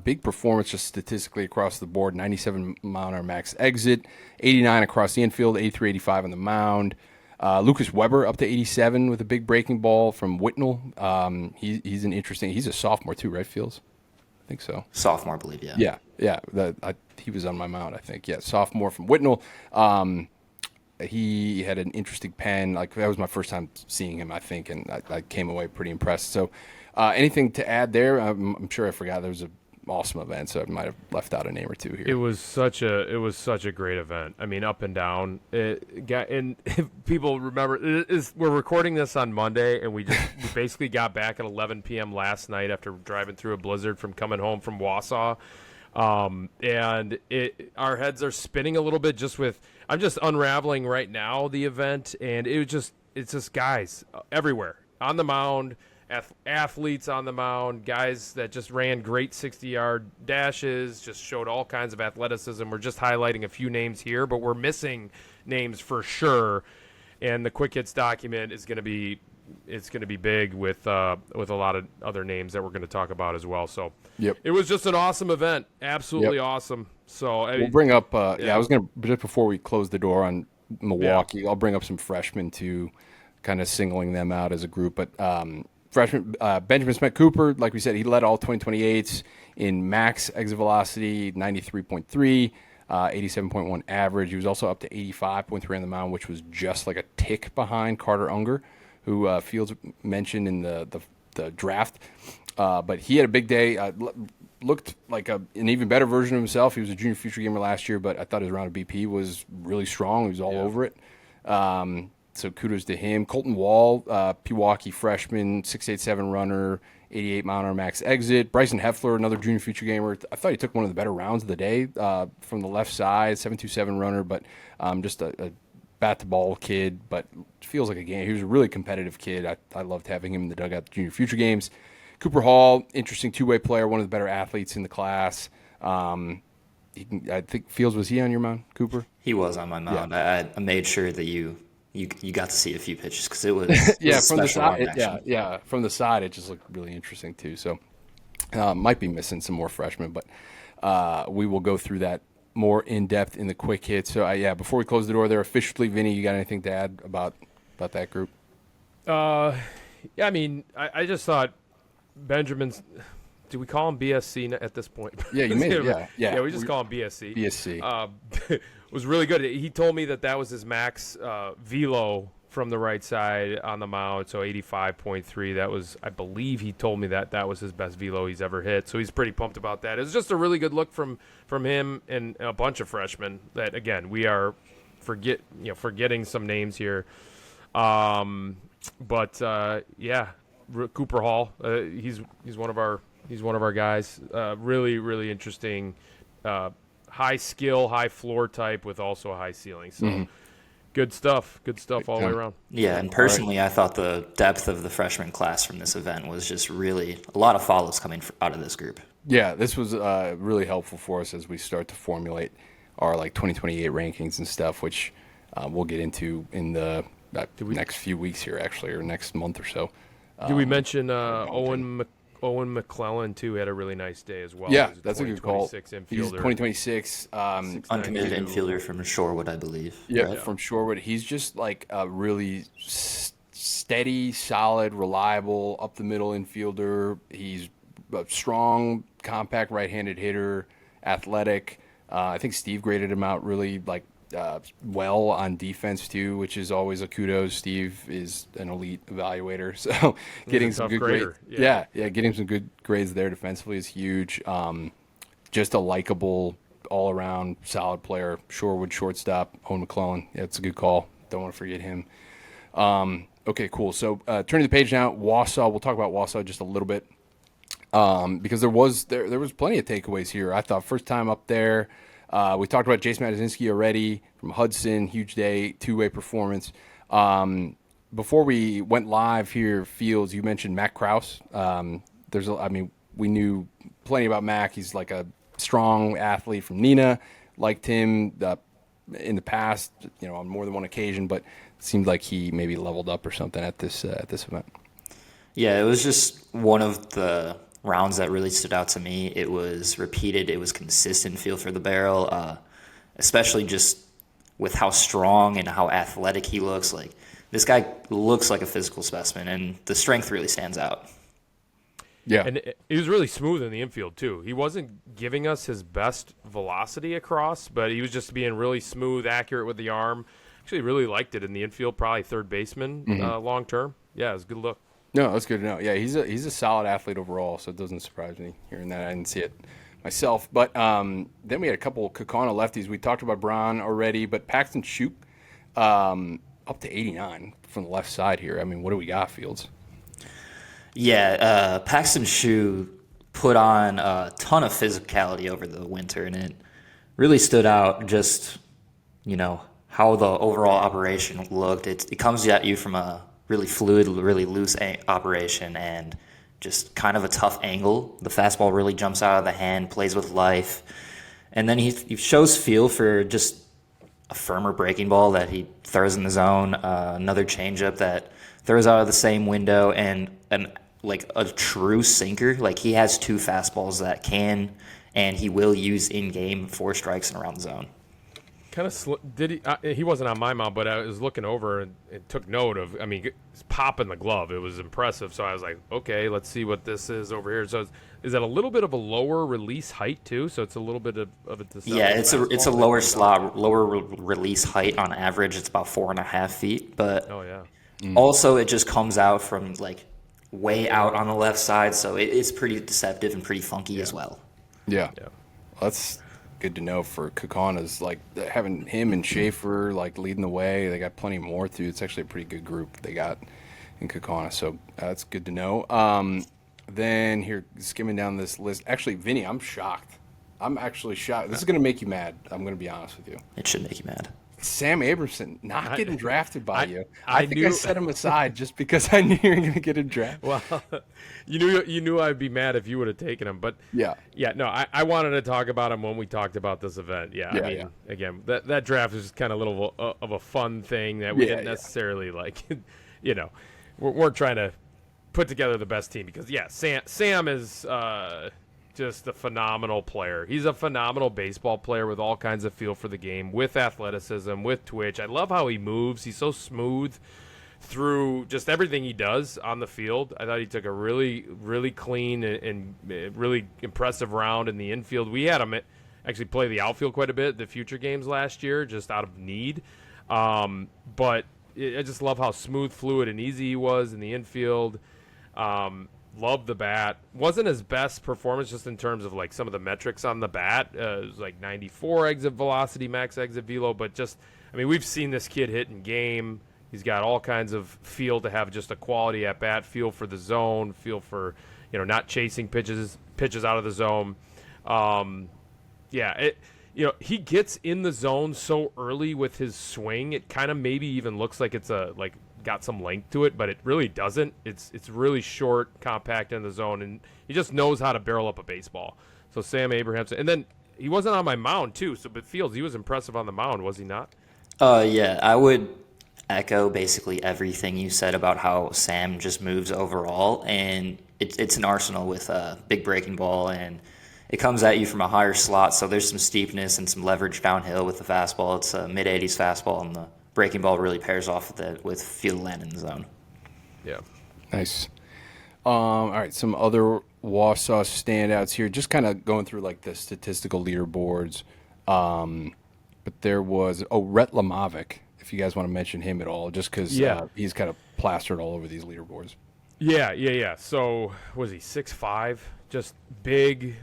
big performance just statistically across the board, 97 mile an hour max exit, 89 across the infield, 83, 85 on the mound. Lucas Weber up to 87 with a big breaking ball from Whitnell. He's a sophomore too, right, Fields? I think so. Sophomore, I believe, yeah. Yeah. He was on my mound, I think. Yeah, sophomore from Whitnell. He had an interesting pen. That was my first time seeing him, I think, and I came away pretty impressed. So anything to add there? I'm sure I forgot there was an awesome event, so I might have left out a name or two here. It was such a great event. I mean, up and down. And if people remember, we're recording this on Monday, and we basically got back at 11 p.m. last night after driving through a blizzard from coming home from Wausau. And our heads are spinning a little bit I'm just unraveling right now the event, and it's just guys everywhere on the mound, athletes on the mound, guys that just ran great 60-yard dashes, just showed all kinds of athleticism. We're just highlighting a few names here, but we're missing names for sure. And the quick hits document is going to be big with a lot of other names that we're going to talk about as well. So It was just an awesome event, absolutely awesome. So we'll bring up. I was going to, just before we close the door on Milwaukee, I'll bring up some freshmen too, kind of singling them out as a group. But freshman Benjamin Smith Cooper, like we said, he led all 2028s in max exit velocity, 93.3. 87.1 average. He was also up to 85.3 on the mound, which was just like a tick behind Carter Unger, who Fields mentioned in the draft. But he had a big day. Looked like an even better version of himself. He was a junior future gamer last year, but I thought his round of BP was really strong. He was all over it. So kudos to him. Colton Wall, Pewaukee freshman, 6'7" runner, 88 mile an hour max exit. Bryson Heffler, another junior future gamer. I thought he took one of the better rounds of the day from the left side, 7'2" runner, but just a bat the ball kid, but feels like a game. He was a really competitive kid. I loved having him in the dugout junior future games. Cooper Hall, interesting two-way player, one of the better athletes in the class. I think Fields, was he on your mound, Cooper? He was on my mound. Yeah. I made sure that you got to see a few pitches because it was from the side. Yeah, from the side, it just looked really interesting too. So might be missing some more freshmen, but we will go through that more in depth in the quick hits. So before we close the door there, officially, Vinny, you got anything to add about that group? I mean, I just thought Benjamin's. Do we call him BSC at this point? Yeah, you made it. Yeah. Yeah, we just call him BSC. BSC. Was really good. He told me that was his max velo from the right side on the mound, so 85.3. That was, I believe he told me that was his best velo he's ever hit, so he's pretty pumped about that. It was just a really good look from him and a bunch of freshmen that, again, we are forgetting some names here. Cooper Hall, he's one of our guys. Really, really interesting, high skill, high floor type with also a high ceiling. So good stuff all the way around. Yeah, and personally, I thought the depth of the freshman class from this event was just really a lot of follows coming out of this group. Yeah, this was really helpful for us as we start to formulate our 2028 rankings and stuff, which we'll get into in the next few weeks here, actually, or next month or so. Did we mention Owen McClellan, too, had a really nice day as well? Yeah, that's a good call. He's 2026. Uncommitted infielder from Shorewood, I believe. Yeah, from Shorewood. He's just like a really steady, solid, reliable, up-the-middle infielder. He's a strong, compact right-handed hitter, athletic. I think Steve graded him out really well on defense too, which is always a kudos. Steve is an elite evaluator, so getting some good grades. Yeah, getting some good grades there defensively is huge. Just a likable, all-around, solid player. Shorewood shortstop, Owen McClellan. Yeah, it's a good call. Don't want to forget him. Okay, cool. So turning the page now, Wausau. We'll talk about Wausau just a little bit because there was plenty of takeaways here. I thought first time up there. We talked about Jace Matazinski already from Hudson, huge day, two-way performance. Before we went live here, Fields, you mentioned Mac Krause. We knew plenty about Mac. He's like a strong athlete from Neenah. Liked him in the past, on more than one occasion, but it seemed like he maybe leveled up or something at this event. Yeah, it was just one of the rounds that really stood out to me. It was repeated. It was consistent feel for the barrel, especially just with how strong and how athletic he looks. Like, this guy looks like a physical specimen, and the strength really stands out. Yeah. And he was really smooth in the infield, too. He wasn't giving us his best velocity across, but he was just being really smooth, accurate with the arm. Actually really liked it in the infield, probably third baseman long term. Yeah, it was a good look. No, that's good to know. Yeah, he's a solid athlete overall, so it doesn't surprise me hearing that. I didn't see it myself. But then we had a couple of Kaukauna lefties. We talked about Braun already, but Paxton Shoup up to 89 from the left side here. I mean, what do we got, Fields? Yeah, Paxton Shoup put on a ton of physicality over the winter, and it really stood out just, how the overall operation looked. It comes at you from a really fluid, really loose operation, and just kind of a tough angle. The fastball really jumps out of the hand, plays with life, and then he shows feel for just a firmer breaking ball that he throws in the zone, another changeup that throws out of the same window, and like a true sinker. Like, he has two fastballs that can and he will use in game for strikes and around the zone. Kind of he wasn't on my mound, but I was looking over and it took note of. I mean, it's popping the glove. It was impressive. So I was like, okay, let's see what this is over here. So is that a little bit of a lower release height too? So it's a little bit of a deceptive. Yeah, it's a lower slot, lower release height on average. It's about 4.5 feet, but also it just comes out from like way out on the left side, so it's pretty deceptive and pretty funky as well. Yeah. Well, that's good to know for Kaukauna, like having him and Schaefer like leading the way. They got plenty more too. It's actually a pretty good group they got in Kaukauna, so that's good to know. Then here, skimming down this list, actually, Vinny, I'm shocked. I'm actually shocked. This is going to make you mad. I'm going to be honest with you. It should make you mad. Sam Abramson not getting drafted by you. I think I set him aside just because I knew you were going to get a draft. Well, you knew I'd be mad if you would have taken him, but yeah. No, I wanted to talk about him when we talked about this event. Again, that draft was just kind of a little of a fun thing that we didn't necessarily like. We're trying to put together the best team because Sam is just a phenomenal player. He's a phenomenal baseball player with all kinds of feel for the game, with athleticism, with twitch. I love how he moves. He's so smooth through just everything he does on the field. I thought he took a really, really clean and really impressive round in the infield. We had him actually play the outfield quite a bit the future games last year, just out of need. But I just love how smooth, fluid, and easy he was in the infield. Loved the bat. Wasn't his best performance just in terms of like some of the metrics on the bat. It was like 94 exit velocity, max exit velo. But just, we've seen this kid hit in game. He's got all kinds of feel to have just a quality at bat, feel for the zone, feel for, not chasing pitches out of the zone. He gets in the zone so early with his swing. It kind of maybe even looks like it's got some length to it, but it really doesn't. It's really short, compact in the zone, and he just knows how to barrel up a baseball. So Sam Abrahamson, and then he wasn't on my mound too. But Fields, he was impressive on the mound, was he not? Yeah, I would echo basically everything you said about how Sam just moves overall, and it's an arsenal with a big breaking ball, and it comes at you from a higher slot, so there's some steepness and some leverage downhill with the fastball. It's a mid-80s fastball, and the breaking ball really pairs off with field land in the zone. Yeah. Nice. All right, some other Wausau standouts here. Just kind of going through like the statistical leaderboards. But there was Rhett Lamovic, if you guys want to mention him at all, just because he's kind of plastered all over these leaderboards. Yeah. So was he 6'5"? Just big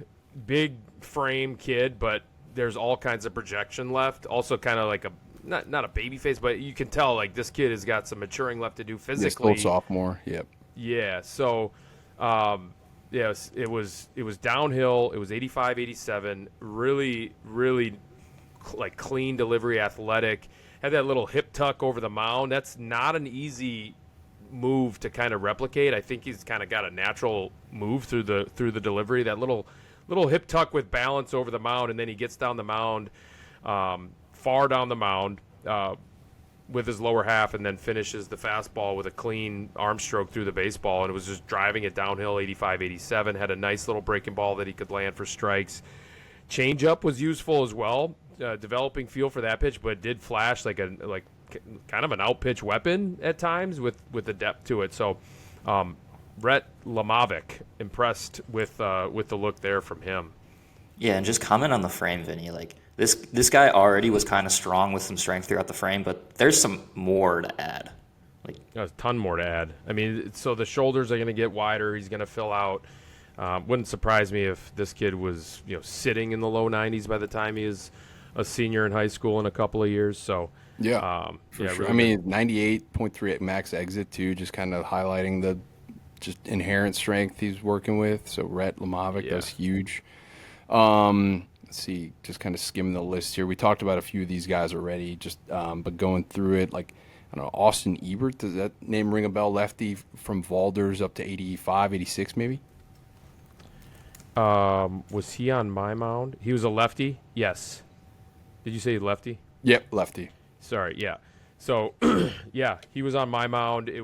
frame kid, but there's all kinds of projection left. Also kind of like a not a baby face, but you can tell like this kid has got some maturing left to do physically. Still sophomore. Yep. Yeah. So, it was downhill. It was 85, 87. Really, really like clean delivery, athletic. Had that little hip tuck over the mound. That's not an easy move to kind of replicate. I think he's kind of got a natural move through the delivery. That little hip tuck with balance over the mound, and then he gets down the mound. Far down the mound with his lower half, and then finishes the fastball with a clean arm stroke through the baseball, and it was just driving it downhill 85, 87. Had a nice little breaking ball that he could land for strikes. Changeup was useful as well, developing feel for that pitch, but did flash like kind of an out pitch weapon at times with the depth to it. So Rhett Lamovic, impressed with the look there from him. Yeah, and just comment on the frame, Vinny. Like this guy already was kind of strong with some strength throughout the frame, but there's some more to add. There's a ton more to add. So the shoulders are going to get wider. He's going to fill out. Wouldn't surprise me if this kid was sitting in the low 90s by the time he is a senior in high school in a couple of years. So for sure. Really 98.3 max exit too, just kind of highlighting the just inherent strength he's working with. So Rhett Lamovic, that's huge. Let's see, just kind of skimming the list here. We talked about a few of these guys already, but going through it, like, I don't know, Austin Ebert, does that name ring a bell? Lefty from Valders up to 85, 86 maybe? Was he on my mound? He was a lefty? Yes. Did you say lefty? Yep, lefty. Sorry, yeah. So, he was on my mound. It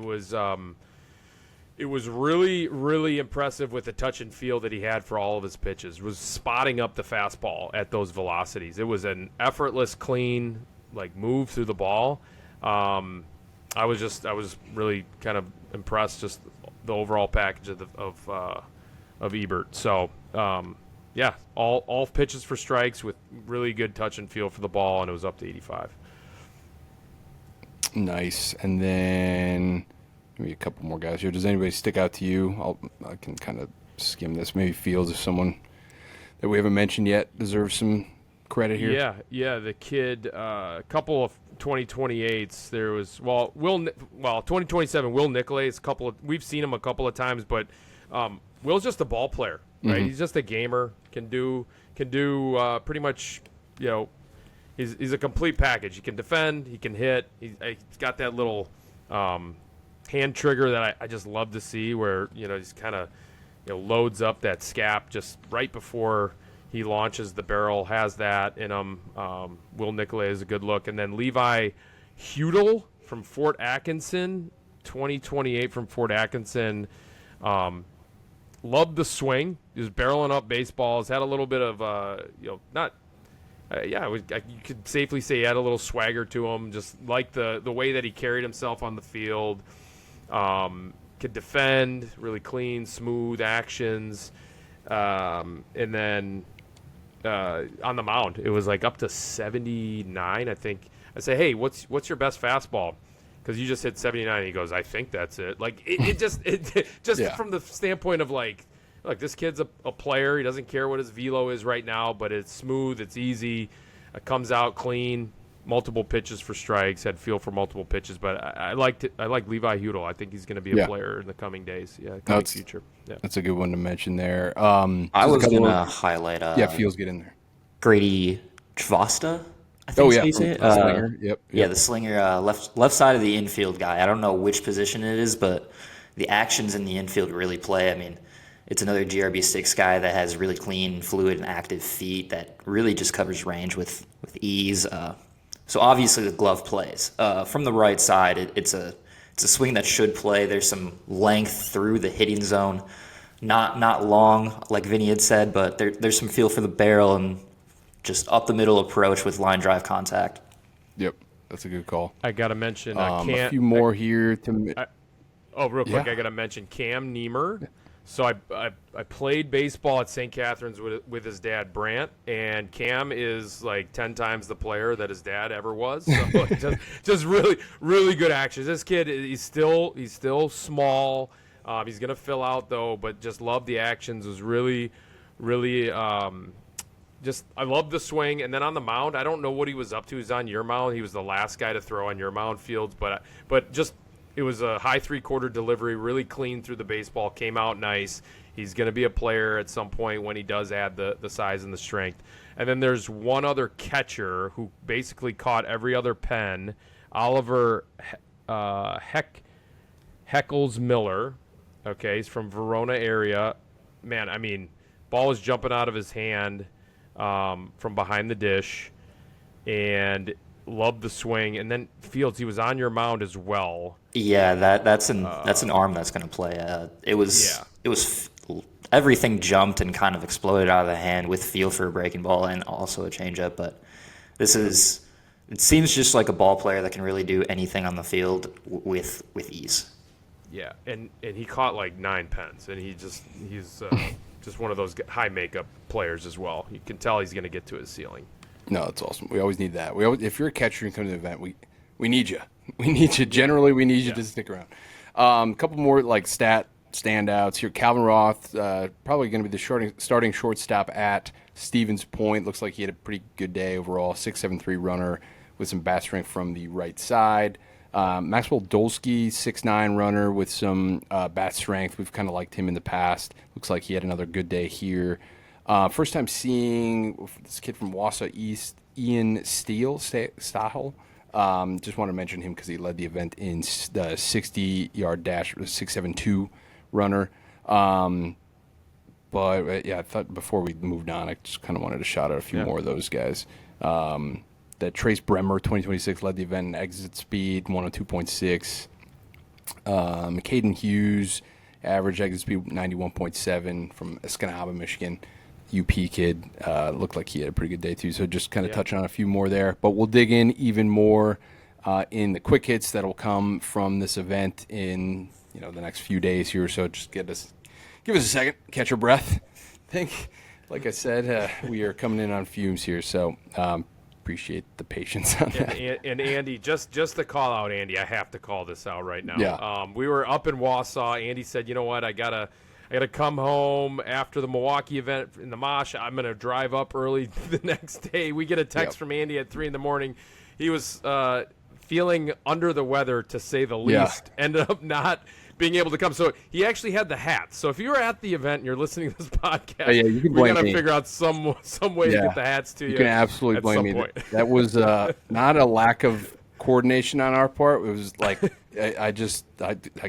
was really, really impressive with the touch and feel that he had for all of his pitches. Was spotting up the fastball at those velocities. It was an effortless, clean, move through the ball. I was really kind of impressed, just the overall package of Ebert. So, all pitches for strikes with really good touch and feel for the ball, and it was up to 85. Nice. And then maybe a couple more guys here. Does anybody stick out to you? I can kind of skim this. Maybe Fields, if someone that we haven't mentioned yet deserves some credit here. Yeah. The kid, a couple of 2028s. There was 2027. Will Nicolais. We've seen him a couple of times, but Will's just a ball player, right? Mm-hmm. He's just a gamer. Can do pretty much. he's a complete package. He can defend, he can hit. He's got that little hand trigger that I just love to see, where he's kind of loads up that scap just right before he launches the barrel. Has that in him. Will Nicolay is a good look, and then Levi Hudel from Fort Atkinson, 2028 from Fort Atkinson. Loved the swing. He was barreling up baseballs. Had a little bit of not. You could safely say he had a little swagger to him. Just like the way that he carried himself on the field. Could defend, really clean, smooth actions. And then on the mound, it was like up to 79, I think. I say, hey, what's your best fastball? Because you just hit 79. He goes, I think that's it. Like it just from the standpoint of like, look, this kid's a player. He doesn't care what his velo is right now, but it's smooth, it's easy, it comes out clean. Multiple pitches for strikes, had feel for multiple pitches, but I like Levi Hudel. I think he's going to be a player in the coming days. Future. Yeah, that's a good one to mention there. I was going to highlight. Feels get in there. Grady Chvasta, I think. Slinger. Yep. Yeah, the slinger, left side of the infield guy. I don't know which position it is, but the actions in the infield really play. I mean, it's another GRB6 guy that has really clean, fluid, and active feet that really just covers range with ease. So obviously the glove plays. From the right side, it's a swing that should play. There's some length through the hitting zone, not long like Vinny had said, but there's some feel for the barrel and just up the middle approach with line drive contact. Yep, that's a good call. I got to mention a few more here to. Real quick, I got to mention Cam Niemer. So I played baseball at St. Catharines with his dad, Brant, and Cam is like 10 times the player that his dad ever was. So just really, really good actions. This kid, he's still small. He's going to fill out, though, but just love the actions. Was really, really I love the swing. And then on the mound, I don't know what he was up to. He was on your mound. He was the last guy to throw on your mound, Fields, but just – it was a high three-quarter delivery, really clean through the baseball, came out nice. He's going to be a player at some point when he does add the size and the strength. And then there's one other catcher who basically caught every other pen, Oliver Heckles Miller. Okay, he's from Verona area. Man, I mean, ball was jumping out of his hand from behind the dish, and loved the swing. And then Fields, he was on your mound as well. Yeah, that's an arm that's going to play. It was everything jumped and kind of exploded out of the hand with feel for a breaking ball and also a changeup. But it seems just like a ball player that can really do anything on the field with ease. Yeah, and he caught like 9 pens, and he's just one of those high makeup players as well. You can tell he's going to get to his ceiling. No, that's awesome. We always need that. If you're a catcher and come to the event, we need you. We need you. Generally, we need you to stick around. A couple more like standouts here. Calvin Roth, probably going to be the starting shortstop at Stevens Point. Looks like he had a pretty good day overall. 6'7" runner with some bat strength from the right side. Maxwell Dolsky, 6'9" runner with some bat strength. We've kind of liked him in the past. Looks like he had another good day here. First time seeing this kid from Wausau East, Ian Stahl. Just want to mention him because he led the event in the 60-yard dash, 6'7" runner. But I thought before we moved on, I just kind of wanted to shout out a few more of those guys. That Trace Bremer, 2026, led the event in exit speed, 102.6. Caden Hughes, average exit speed, 91.7 from Escanaba, Michigan. UP kid, looked like he had a pretty good day too. So just kind of touching on a few more there. But we'll dig in even more in the quick hits that'll come from this event in the next few days here. So just give us a second, catch your breath. Like I said, we are coming in on fumes here. So appreciate the patience on that. And Andy, just to call out Andy, I have to call this out right now. Yeah. We were up in Wausau. Andy said, you know what, I gotta come home after the Milwaukee event in the Mosh. I'm gonna drive up early the next day. We get a text from Andy at 3 a.m. He was feeling under the weather, to say the least. Ended up not being able to come. So he actually had the hats. So if you were at the event and you're listening to this podcast, you can we blame got to me. figure out some way to get the hats to you. You can absolutely at blame some me. point. That was not a lack of coordination on our part. It was like I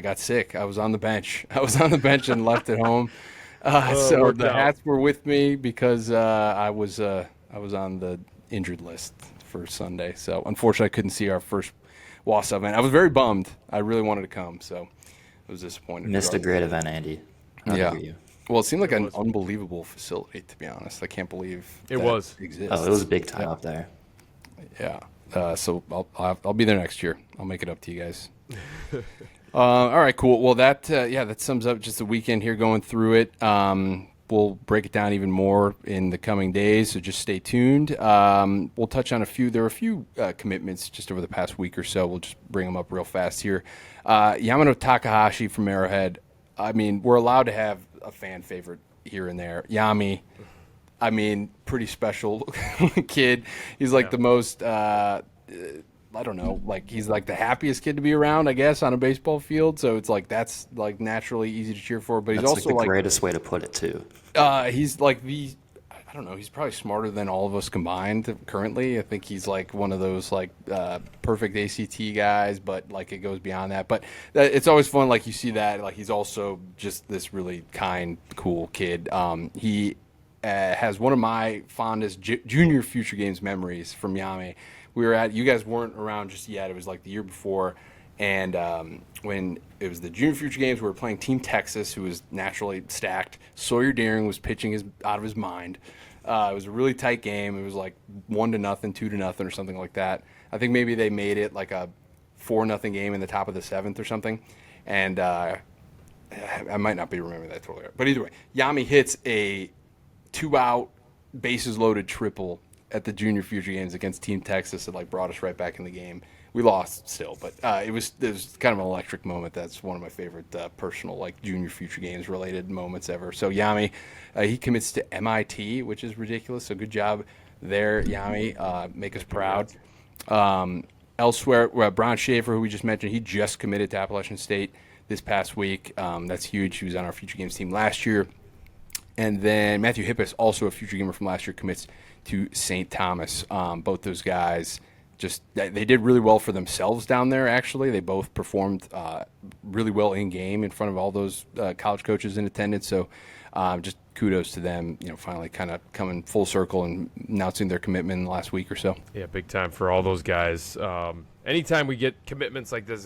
got sick. I was on the bench. And left at home. So the hats were with me because I was on the injured list for Sunday. So unfortunately, I couldn't see our first Wausau event. I was very bummed. I really wanted to come, so I was disappointed. Missed a great event, Andy. Yeah. Well, it seemed like an unbelievable facility, to be honest. I can't believe it exists. Oh, it was big time up there. Yeah. So I'll be there next year. I'll make it up to you guys. All right, cool. Well, that sums up just the weekend here going through it. We'll break it down even more in the coming days, so just stay tuned. We'll touch on a few. There were a few commitments just over the past week or so. We'll just bring them up real fast here. Yamano Takahashi from Arrowhead. I mean, we're allowed to have a fan favorite here and there. Yami, I mean, pretty special kid. He's like the most, I don't know, like he's like the happiest kid to be around, I guess, on a baseball field. So it's like that's like naturally easy to cheer for. But he's also like the greatest way to put it too. He's like I don't know, he's probably smarter than all of us combined currently. I think he's like one of those like perfect ACT guys, but like it goes beyond that. But it's always fun, like you see that, like he's also just this really kind, cool kid. He has one of my fondest junior Future Games memories from Yame. We were you guys weren't around just yet. It was like the year before. And when it was the Junior Future Games, we were playing Team Texas, who was naturally stacked. Sawyer Deering was pitching out of his mind. It was a really tight game. It was like 1-0, 2-0, or something like that. I think maybe they made it like a 4-0 game in the top of the 7th or something. And I might not be remembering that totally right. But either way, Yami hits a 2-out, bases-loaded triple at the Junior Future Games against Team Texas that like brought us right back in the game. We lost still, but it was kind of an electric moment. That's one of my favorite personal like Junior Future Games related moments ever. So Yami, he commits to MIT, which is ridiculous. So good job there, Yami. Make us proud. Elsewhere, Brian Schaefer, who we just mentioned, he just committed to Appalachian State this past week. That's huge. He was on our Future Games team last year. And then Matthew Hippis, also a Future Gamer from last year, commits to St. Thomas. Both those guys they did really well for themselves down there, actually. They both performed really well in-game in front of all those college coaches in attendance. So just kudos to them, finally kind of coming full circle and announcing their commitment in the last week or so. Yeah, big time for all those guys. Anytime we get commitments like this,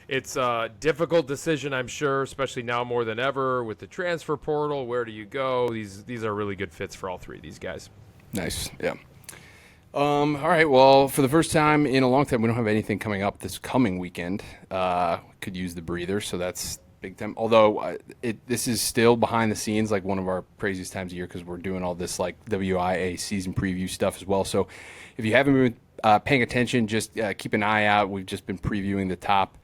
it's a difficult decision, I'm sure, especially now more than ever with the transfer portal. Where do you go? These are really good fits for all three of these guys. Nice, yeah. All right, well, for the first time in a long time, we don't have anything coming up this coming weekend. Could use the breather, so that's big time. Although this is still behind the scenes, like one of our craziest times of year because we're doing all this like WIAA season preview stuff as well. So if you haven't been paying attention, just keep an eye out. We've just been previewing the top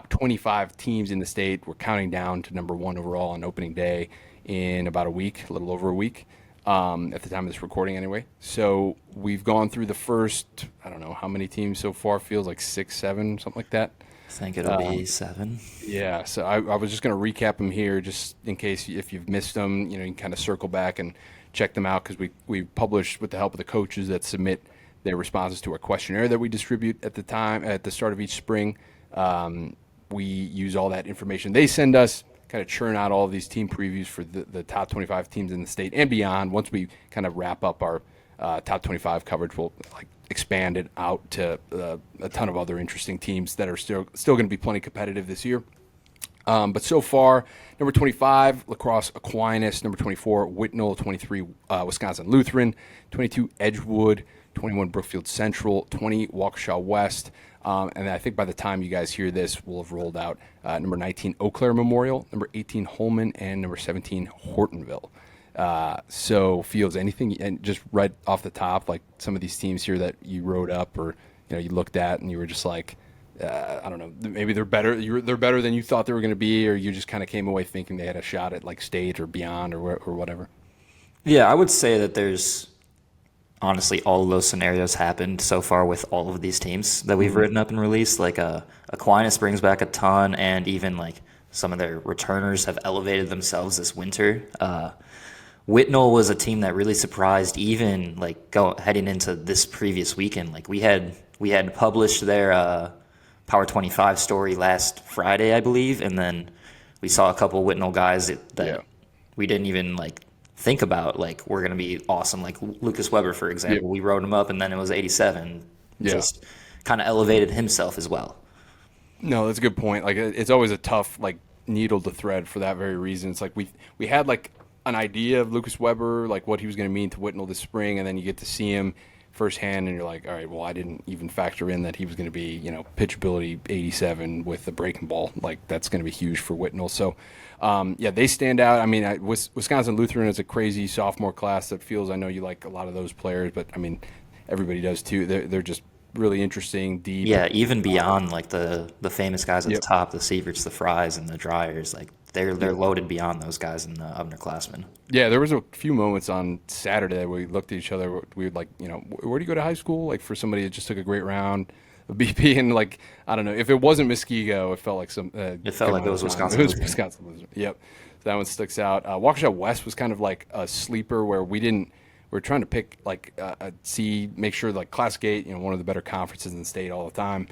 25 teams in the state. We're counting down to number 1 overall on opening day in about a week, a little over a week. At the time of this recording anyway. So we've gone through the first, I don't know how many teams so far, feels like 6, 7, something like that. I think it'll be 7. Yeah, so I was just going to recap them here just in case if you've missed them, you can kind of circle back and check them out because we publish with the help of the coaches that submit their responses to our questionnaire that we distribute at the start of each spring. We use all that information they send us, kind of churn out all of these team previews for the top 25 teams in the state and beyond. Once we kind of wrap up our top 25 coverage, we'll like expand it out to a ton of other interesting teams that are still going to be plenty competitive this year. But so far, number 25, La Crosse Aquinas. Number 24, Whitnall. 23, Wisconsin Lutheran. 22, Edgewood. 21, Brookfield Central. 20, Waukesha West. And I think by the time you guys hear this, we'll have rolled out number 19, Eau Claire Memorial, number 18, Holman, and number 17, Hortonville. So, Fields, anything, and just right off the top, like some of these teams here that you wrote up or you looked at and you were just like, I don't know, maybe they're better. They're better than you thought they were going to be, or you just kind of came away thinking they had a shot at like state or beyond or whatever. Yeah, I would say that there's honestly, all of those scenarios happened so far with all of these teams that we've written up and released. Like Aquinas brings back a ton, and even like some of their returners have elevated themselves this winter. Whitnall was a team that really surprised, even like heading into this previous weekend. Like we had published their Power 25 story last Friday, I believe, and then we saw a couple Whitnall guys that we didn't even like think about, like we're going to be awesome. Like Lucas Weber, for example, we wrote him up, and then it was 87. Just kind of elevated himself as well. No, that's a good point. Like it's always a tough like needle to thread for that very reason. It's like we had like an idea of Lucas Weber, like what he was going to mean to Whitnall this spring, and then you get to see him firsthand, and you're like, all right, well, I didn't even factor in that he was going to be, pitchability 87 with the breaking ball. Like that's going to be huge for Whitnall. So, they stand out. I mean, Wisconsin Lutheran is a crazy sophomore class that feels. I know you like a lot of those players, but I mean, everybody does too. They're just really interesting, deep. Yeah, even beyond like the famous guys at the top, the Sieverts, the Fries, and the Dryers, like they're loaded beyond those guys in the underclassmen. Yeah, there was a few moments on Saturday where we looked at each other. We would like, where do you go to high school? Like for somebody that just took a great round of BP, and like I don't know if it wasn't Muskego, it felt like some. It felt like it was Wisconsin. It was Wisconsin Lutheran. Yep, so that one sticks out. Waukesha West was kind of like a sleeper where we're trying to pick like make sure like Class 8, one of the better conferences in the state all the time.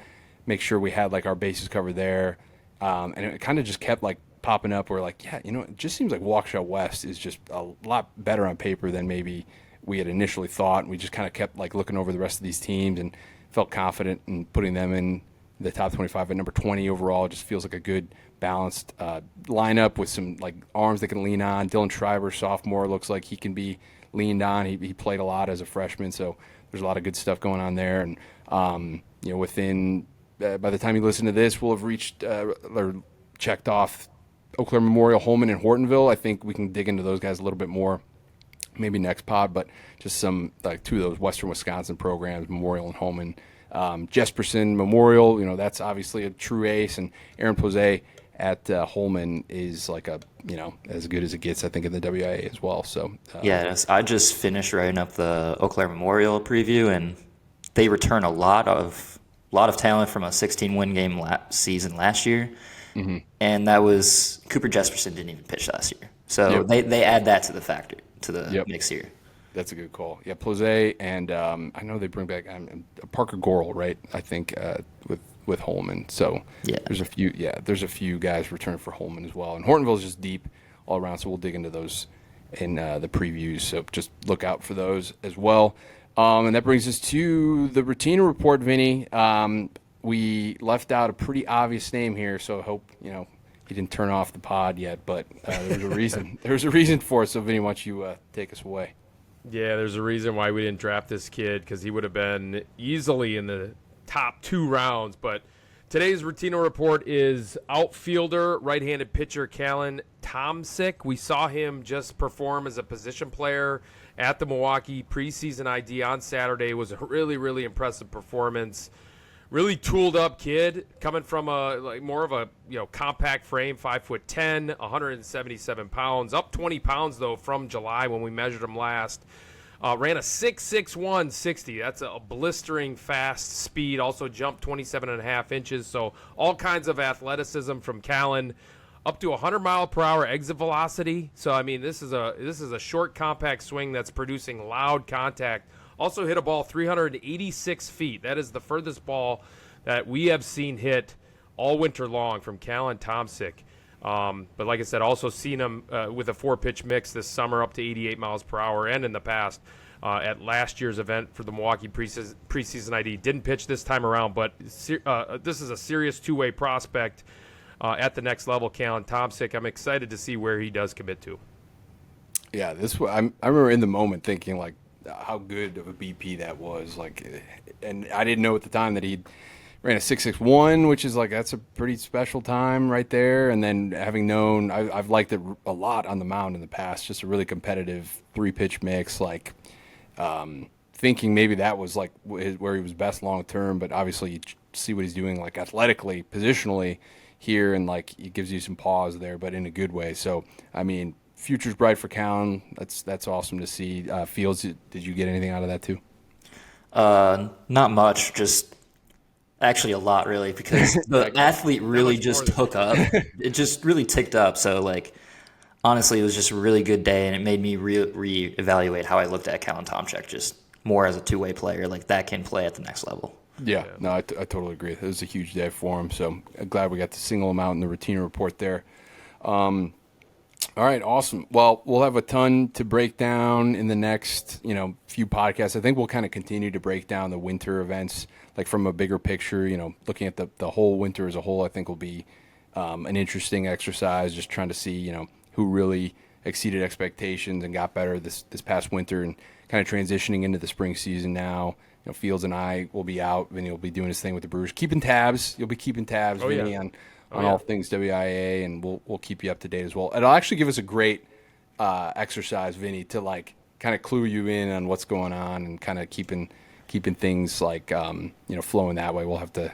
Make sure we had like our bases covered there, and it kind of just kept like popping up. We're like, it just seems like Waukesha West is just a lot better on paper than maybe we had initially thought. And we just kind of kept like looking over the rest of these teams and felt confident in putting them in the top 25 at number 20 overall. It just feels like a good balanced lineup with some like arms they can lean on. Dylan Schreiber, sophomore, looks like he can be leaned on. He played a lot as a freshman, so there's a lot of good stuff going on there. And within by the time you listen to this, we'll have reached or checked off Eau Claire Memorial, Holman, and Hortonville. I think we can dig into those guys a little bit more, maybe next pod. But just some like two of those Western Wisconsin programs, Memorial and Holman. Jesperson Memorial, that's obviously a true ace, and Aaron Posey at Holman is like as good as it gets, I think, in the WIAA as well. So I just finished writing up the Eau Claire Memorial preview, and they return a lot of talent from a 16-win game season last year, and that was Cooper Jesperson didn't even pitch last year, so they add that to the factor to the mix here. That's a good call. Yeah, Plozé, and I know they bring back Parker Gorel, right? I think with Holman. So there's a few guys returning for Holman as well. And Hortonville is just deep all around, so we'll dig into those in the previews. So just look out for those as well. And that brings us to the Rottino Report, Vinny. We left out a pretty obvious name here, so I hope he didn't turn off the pod yet. But there's a reason. There's a reason for it. So Vinny, why don't you take us away? Yeah, there's a reason why we didn't draft this kid, because he would have been easily in the top 2 rounds. But today's Rottino Report is outfielder, right-handed pitcher Callan Tomsick. We saw him just perform as a position player at the Milwaukee preseason ID on Saturday. It was a really, really impressive performance. Really tooled up kid, coming from more of a compact frame, 5'10", 177 pounds, up 20 pounds though from July when we measured him last. Ran a 6.61 60. That's a blistering fast speed. Also jumped 27.5 inches. So all kinds of athleticism from Callan. Up to 100-mile-per-hour exit velocity. So I mean, this is a short, compact swing that's producing loud contact. Also hit a ball 386 feet. That is the furthest ball that we have seen hit all winter long from Callan Tomsick. But like I said, also seen him with a 4-pitch mix this summer up to 88 miles per hour, and in the past at last year's event for the Milwaukee preseason ID. Didn't pitch this time around, but this is a serious two-way prospect at the next level, Callan Tomsick. I'm excited to see where he does commit to. Yeah, I remember in the moment thinking like, how good of a BP that was, and I didn't know at the time that he ran a 6.61, which is that's a pretty special time right there. And then having known, I've liked it a lot on the mound in the past, just a really competitive 3-pitch mix, thinking maybe that was where he was best long term, but obviously you see what he's doing athletically, positionally here, and it gives you some pause there, but in a good way. So I mean, future's bright for Callan. That's awesome to see. Fields, did you get anything out of that too? Not much, just actually a lot really, because the athlete really just took up. It just really ticked up. So like, honestly, it was just a really good day, and it made me reevaluate how I looked at Callan Tomczyk, just more as a two-way player, like that can play at the next level. Yeah, no, I totally agree. It was a huge day for him, so I'm glad we got to single him out in the Rottino Report there. All right, awesome. Well, we'll have a ton to break down in the next, few podcasts. I think we'll kind of continue to break down the winter events, like from a bigger picture, looking at the whole winter as a whole. I think will be an interesting exercise, just trying to see, who really exceeded expectations and got better this past winter, and kind of transitioning into the spring season now. Fields and I will be out. Vinny will be doing his thing with the Brewers, keeping tabs. You'll be keeping tabs, Vinny, on all things WIAA, and we'll keep you up to date as well. It'll actually give us a great exercise, Vinny, to like kind of clue you in on what's going on and kind of keeping things like flowing that way. We'll have to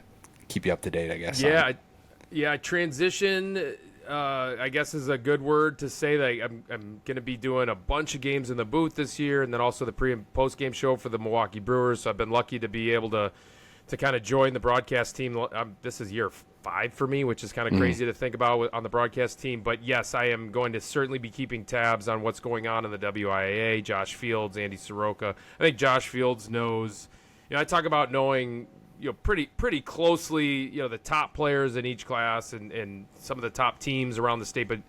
keep you up to date, I guess. Transition. I guess is a good word to say that I'm going to be doing a bunch of games in the booth this year, and then also the pre and post game show for the Milwaukee Brewers. So I've been lucky to be able to kind of join the broadcast team. This is year 5 for me, which is kind of crazy to think about on the broadcast team. But yes, I am going to certainly be keeping tabs on what's going on in the WIAA. Josh Fields, Andy Soroka. I think Josh Fields knows. I talk about knowing pretty closely, the top players in each class and some of the top teams around the state. But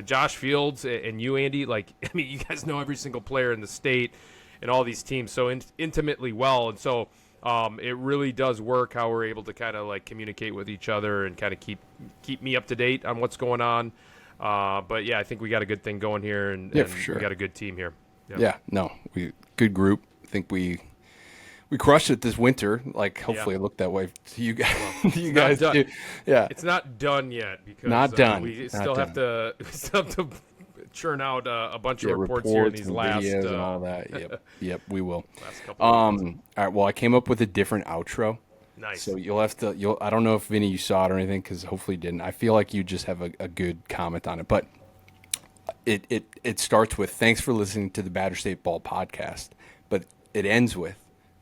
Josh Fields and you, Andy, you guys know every single player in the state and all these teams so intimately well. And so it really does work how we're able to kind of like communicate with each other and kind of keep me up to date on what's going on. But yeah, I think we got a good thing going here, and for sure. We got a good team here. Good group. I think we crushed it this winter. Hopefully it looked that way to you guys. You guys too. Yeah. It's not done yet because not done. We still have to churn out a bunch of reports here in these last videos and all that. Yep, we will. Last couple of weeks. All right. Well, I came up with a different outro. Nice. So you'll have to. I don't know if Vinny you saw it or anything, because hopefully you didn't. I feel like you just have a good comment on it, but it starts with thanks for listening to the Badger State Ball podcast, but it ends with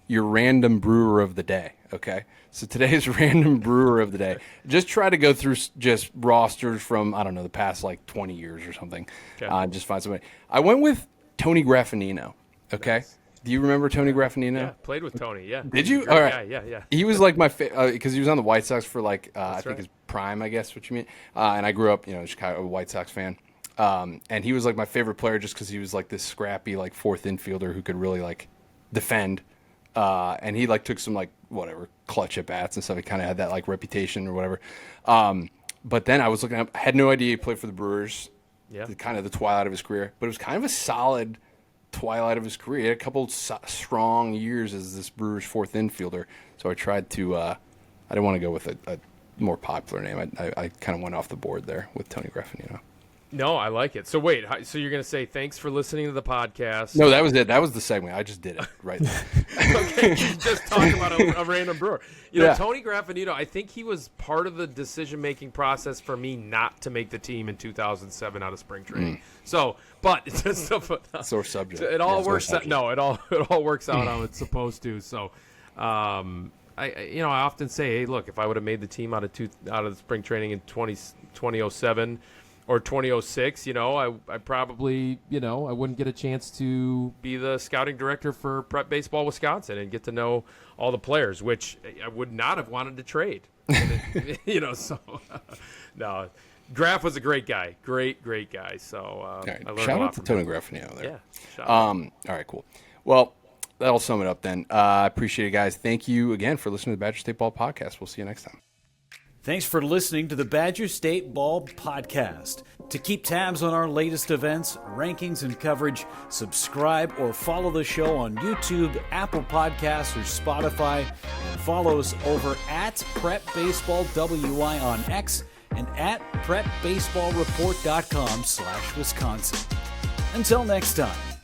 your random brewer of the day. Okay, so today's random brewer of the day. Just try to go through just rosters from the past 20 years or something. Okay. Just find somebody. I went with Tony Graffinino. Okay. Nice. Do you remember Tony Graffinino? Yeah, played with Tony. Yeah. Did you? All right. Yeah. He was like my because he was on the White Sox for I think right. his prime, I guess what you mean. And I grew up, Chicago a White Sox fan. And he was like my favorite player just because he was like this scrappy fourth infielder who could really defend. And he took some clutch at bats and stuff. He kind of had that reputation or whatever. But then I was looking up, I had no idea he played for the Brewers. Yeah. Kind of the twilight of his career, but it was kind of a solid twilight of his career. He had a couple strong years as this Brewers fourth infielder. So I tried to. I didn't want to go with a more popular name. I kind of went off the board there with Tony Graffinino. No, I like it. So wait, so you're going to say thanks for listening to the podcast? No, that was it. That was the segment. I just did it right there. Okay, you just talked about a random brewer. Tony Graffinino, I think he was part of the decision-making process for me not to make the team in 2007 out of spring training. So, but it's just sore subject. It all works out. No, it all works out how it's supposed to. So, I often say, hey, look, if I would have made the team out of the spring training in 2007 or 2006, I probably, I wouldn't get a chance to be the scouting director for Prep Baseball Wisconsin and get to know all the players, which I would not have wanted to trade. So no, Graf was a great guy, great guy. So right. I learned shout a lot out to from Tony him. Graffinino there. Yeah. All right, cool. Well, that'll sum it up then. I appreciate it, guys. Thank you again for listening to the Badger State Ball podcast. We'll see you next time. Thanks for listening to the Badger State Ball podcast. To keep tabs on our latest events, rankings, and coverage, subscribe or follow the show on YouTube, Apple Podcasts, or Spotify, and follow us over at Prep Baseball WI on X and at PrepBaseballReport.com/Wisconsin. Until next time.